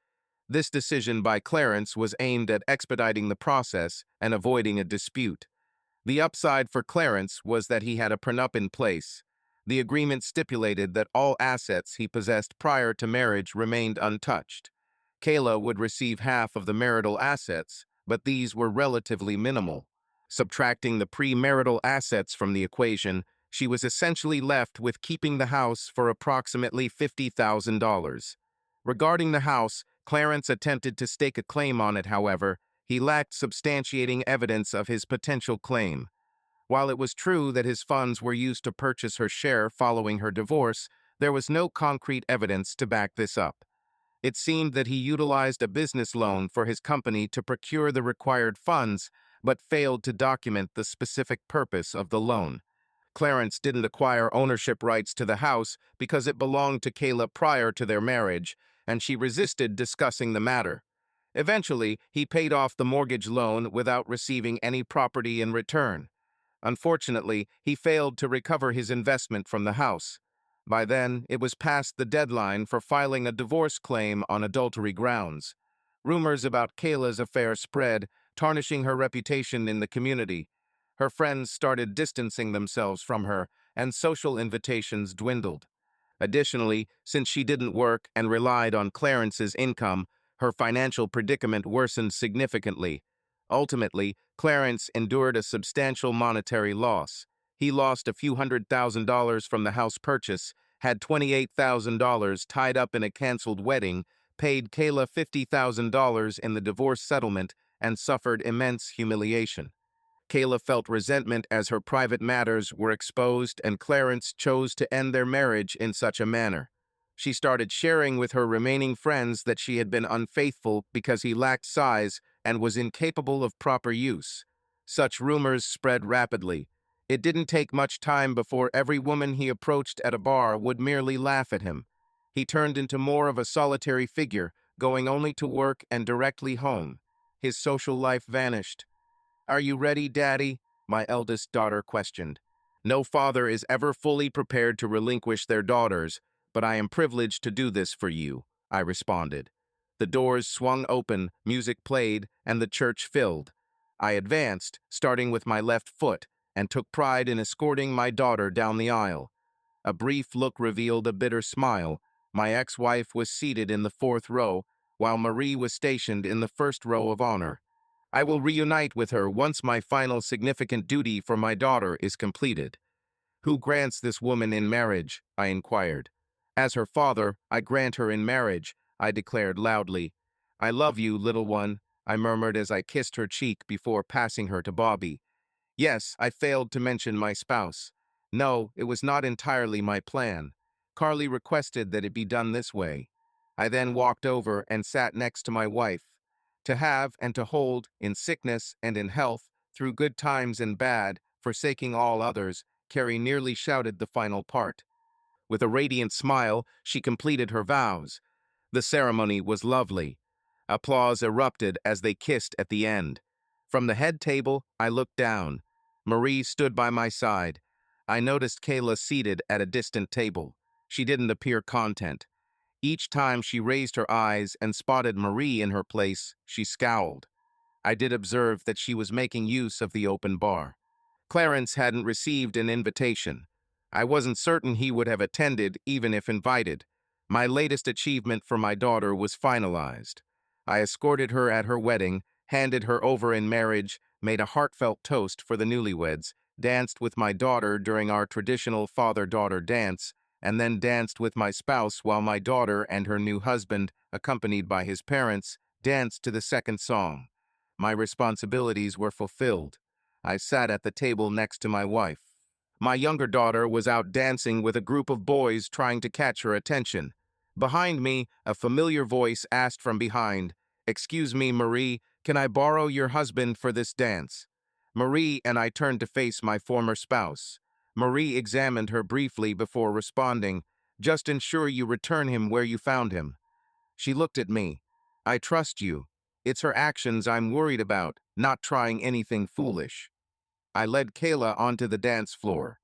This decision by Clarence was aimed at expediting the process and avoiding a dispute. The upside for Clarence was that he had a prenup in place. The agreement stipulated that all assets he possessed prior to marriage remained untouched. Kayla would receive half of the marital assets, but these were relatively minimal. Subtracting the premarital assets from the equation, she was essentially left with keeping the house for approximately $50,000. Regarding the house, Clarence attempted to stake a claim on it, however, he lacked substantiating evidence of his potential claim. While it was true that his funds were used to purchase her share following her divorce, there was no concrete evidence to back this up. It seemed that he utilized a business loan for his company to procure the required funds, but failed to document the specific purpose of the loan. Clarence didn't acquire ownership rights to the house because it belonged to Kayla prior to their marriage, and she resisted discussing the matter. Eventually, he paid off the mortgage loan without receiving any property in return. Unfortunately, he failed to recover his investment from the house. By then, it was past the deadline for filing a divorce claim on adultery grounds. Rumors about Kayla's affair spread, tarnishing her reputation in the community. Her friends started distancing themselves from her, and social invitations dwindled. Additionally, since she didn't work and relied on Clarence's income, her financial predicament worsened significantly. Ultimately, Clarence endured a substantial monetary loss. He lost a few $100,000 from the house purchase, had $28,000 tied up in a canceled wedding, paid Kayla $50,000 in the divorce settlement, and suffered immense humiliation. Kayla felt resentment as her private matters were exposed and Clarence chose to end their marriage in such a manner. She started sharing with her remaining friends that she had been unfaithful because he lacked size and was incapable of proper use. Such rumors spread rapidly. It didn't take much time before every woman he approached at a bar would merely laugh at him. He turned into more of a solitary figure, going only to work and directly home. His social life vanished. "Are you ready, Daddy?" my eldest daughter questioned. No father is ever fully prepared to relinquish their daughters, but I am privileged to do this for you, I responded. The doors swung open, music played, and the church filled. I advanced, starting with my left foot, and took pride in escorting my daughter down the aisle. A brief look revealed a bitter smile. My ex-wife was seated in the fourth row, while Marie was stationed in the first row of honor. I will reunite with her once my final significant duty for my daughter is completed. "Who grants this woman in marriage?" I inquired. "As her father, I grant her in marriage," I declared loudly. "I love you, little one," I murmured as I kissed her cheek before passing her to Bobby. Yes, I failed to mention my spouse. No, it was not entirely my plan. Carly requested that it be done this way. I then walked over and sat next to my wife. "To have and to hold, in sickness and in health, through good times and bad, forsaking all others," Carrie nearly shouted the final part. With a radiant smile, she completed her vows. The ceremony was lovely. Applause erupted as they kissed at the end. From the head table, I looked down. Marie stood by my side. I noticed Kayla seated at a distant table. She didn't appear content. Each time she raised her eyes and spotted Marie in her place, she scowled. I did observe that she was making use of the open bar. Clarence hadn't received an invitation. I wasn't certain he would have attended even if invited. My latest achievement for my daughter was finalized. I escorted her at her wedding, handed her over in marriage, made a heartfelt toast for the newlyweds, danced with my daughter during our traditional father-daughter dance, and then danced with my spouse while my daughter and her new husband, accompanied by his parents, danced to the second song. My responsibilities were fulfilled. I sat at the table next to my wife. My younger daughter was out dancing with a group of boys trying to catch her attention. Behind me, a familiar voice asked from behind, "Excuse me, Marie, can I borrow your husband for this dance?" Marie and I turned to face my former spouse. Marie examined her briefly before responding, "Just ensure you return him where you found him." She looked at me. "I trust you. It's her actions I'm worried about, not trying anything foolish." I led Kayla onto the dance floor.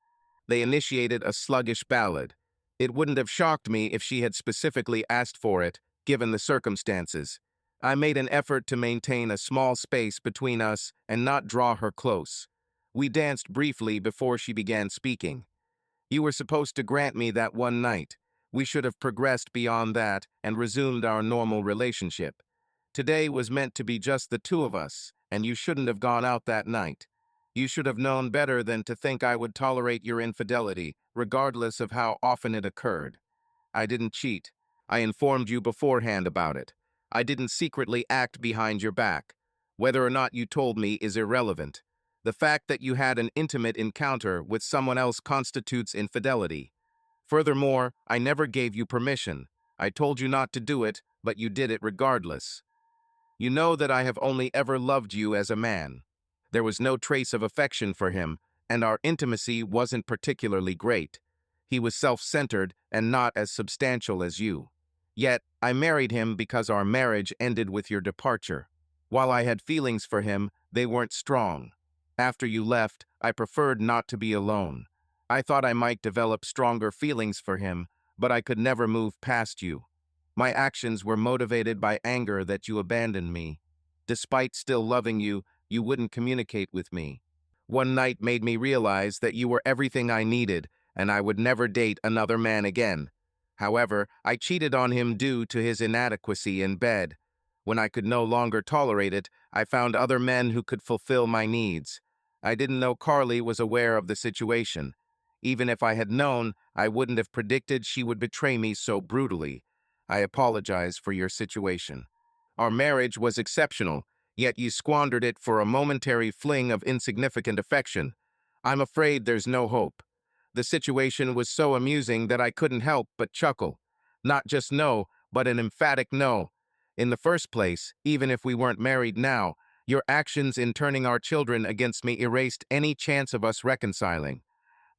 They initiated a sluggish ballad. It wouldn't have shocked me if she had specifically asked for it, given the circumstances. I made an effort to maintain a small space between us and not draw her close. We danced briefly before she began speaking. "You were supposed to grant me that one night. We should have progressed beyond that and resumed our normal relationship. Today was meant to be just the two of us, and you shouldn't have gone out that night. You should have known better than to think I would tolerate your infidelity, regardless of how often it occurred. I didn't cheat. I informed you beforehand about it. I didn't secretly act behind your back. Whether or not you told me is irrelevant. The fact that you had an intimate encounter with someone else constitutes infidelity. Furthermore, I never gave you permission. I told you not to do it, but you did it regardless. You know that I have only ever loved you as a man. There was no trace of affection for him, and our intimacy wasn't particularly great. He was self-centered and not as substantial as you. Yet, I married him because our marriage ended with your departure. While I had feelings for him, they weren't strong. After you left, I preferred not to be alone. I thought I might develop stronger feelings for him, but I could never move past you. My actions were motivated by anger that you abandoned me. Despite still loving you, you wouldn't communicate with me. One night made me realize that you were everything I needed, and I would never date another man again. However, I cheated on him due to his inadequacy in bed. When I could no longer tolerate it, I found other men who could fulfill my needs. I didn't know Carly was aware of the situation. Even if I had known, I wouldn't have predicted she would betray me so brutally. I apologize for your situation. Our marriage was exceptional, yet you squandered it for a momentary fling of insignificant affection. I'm afraid there's no hope. The situation was so amusing that I couldn't help but chuckle. Not just no, but an emphatic no. In the first place, even if we weren't married now, your actions in turning our children against me erased any chance of us reconciling.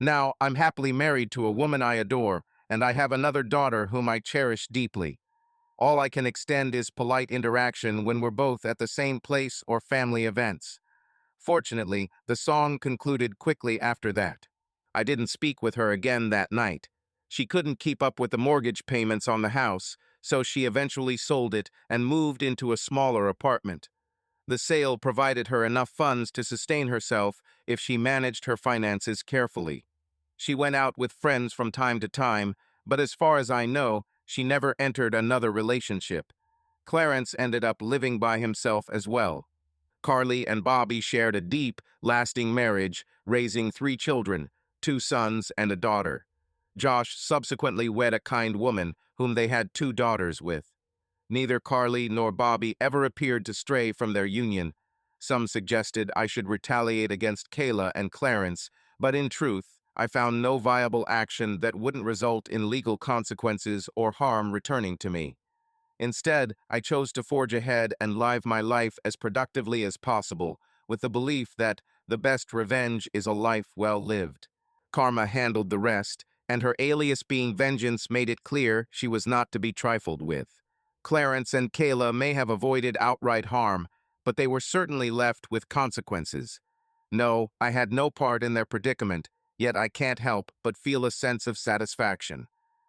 Now, I'm happily married to a woman I adore, and I have another daughter whom I cherish deeply. All I can extend is polite interaction when we're both at the same place or family events. Fortunately, the song concluded quickly after that. I didn't speak with her again that night. She couldn't keep up with the mortgage payments on the house, so she eventually sold it and moved into a smaller apartment. The sale provided her enough funds to sustain herself if she managed her finances carefully. She went out with friends from time to time, but as far as I know, she never entered another relationship. Clarence ended up living by himself as well. Carly and Bobby shared a deep, lasting marriage, raising 3 children, 2 sons and a daughter. Josh subsequently wed a kind woman whom they had 2 daughters with. Neither Carly nor Bobby ever appeared to stray from their union. Some suggested I should retaliate against Kayla and Clarence, but in truth, I found no viable action that wouldn't result in legal consequences or harm returning to me. Instead, I chose to forge ahead and live my life as productively as possible, with the belief that the best revenge is a life well lived. Karma handled the rest, and her alias being Vengeance made it clear she was not to be trifled with. Clarence and Kayla may have avoided outright harm, but they were certainly left with consequences. No, I had no part in their predicament, yet I can't help but feel a sense of satisfaction.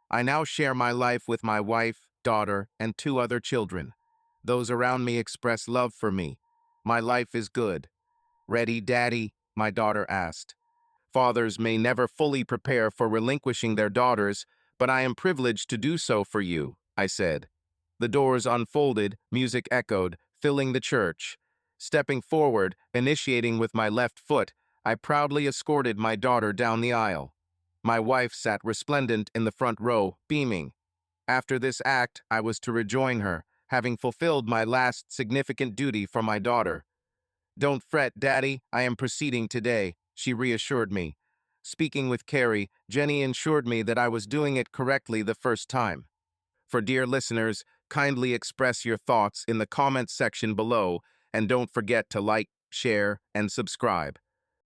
I now share my life with my wife, daughter, and 2 other children. Those around me express love for me. My life is good. "Ready, Daddy?" my daughter asked. Fathers may never fully prepare for relinquishing their daughters, but I am privileged to do so for you, I said. The doors unfolded, music echoed, filling the church. Stepping forward, initiating with my left foot, I proudly escorted my daughter down the aisle. My wife sat resplendent in the front row, beaming. After this act, I was to rejoin her, having fulfilled my last significant duty for my daughter. "Don't fret, Daddy, I am proceeding today," she reassured me. Speaking with Carrie, Jenny ensured me that I was doing it correctly the first time. For dear listeners, kindly express your thoughts in the comments section below, and don't forget to like, share, and subscribe.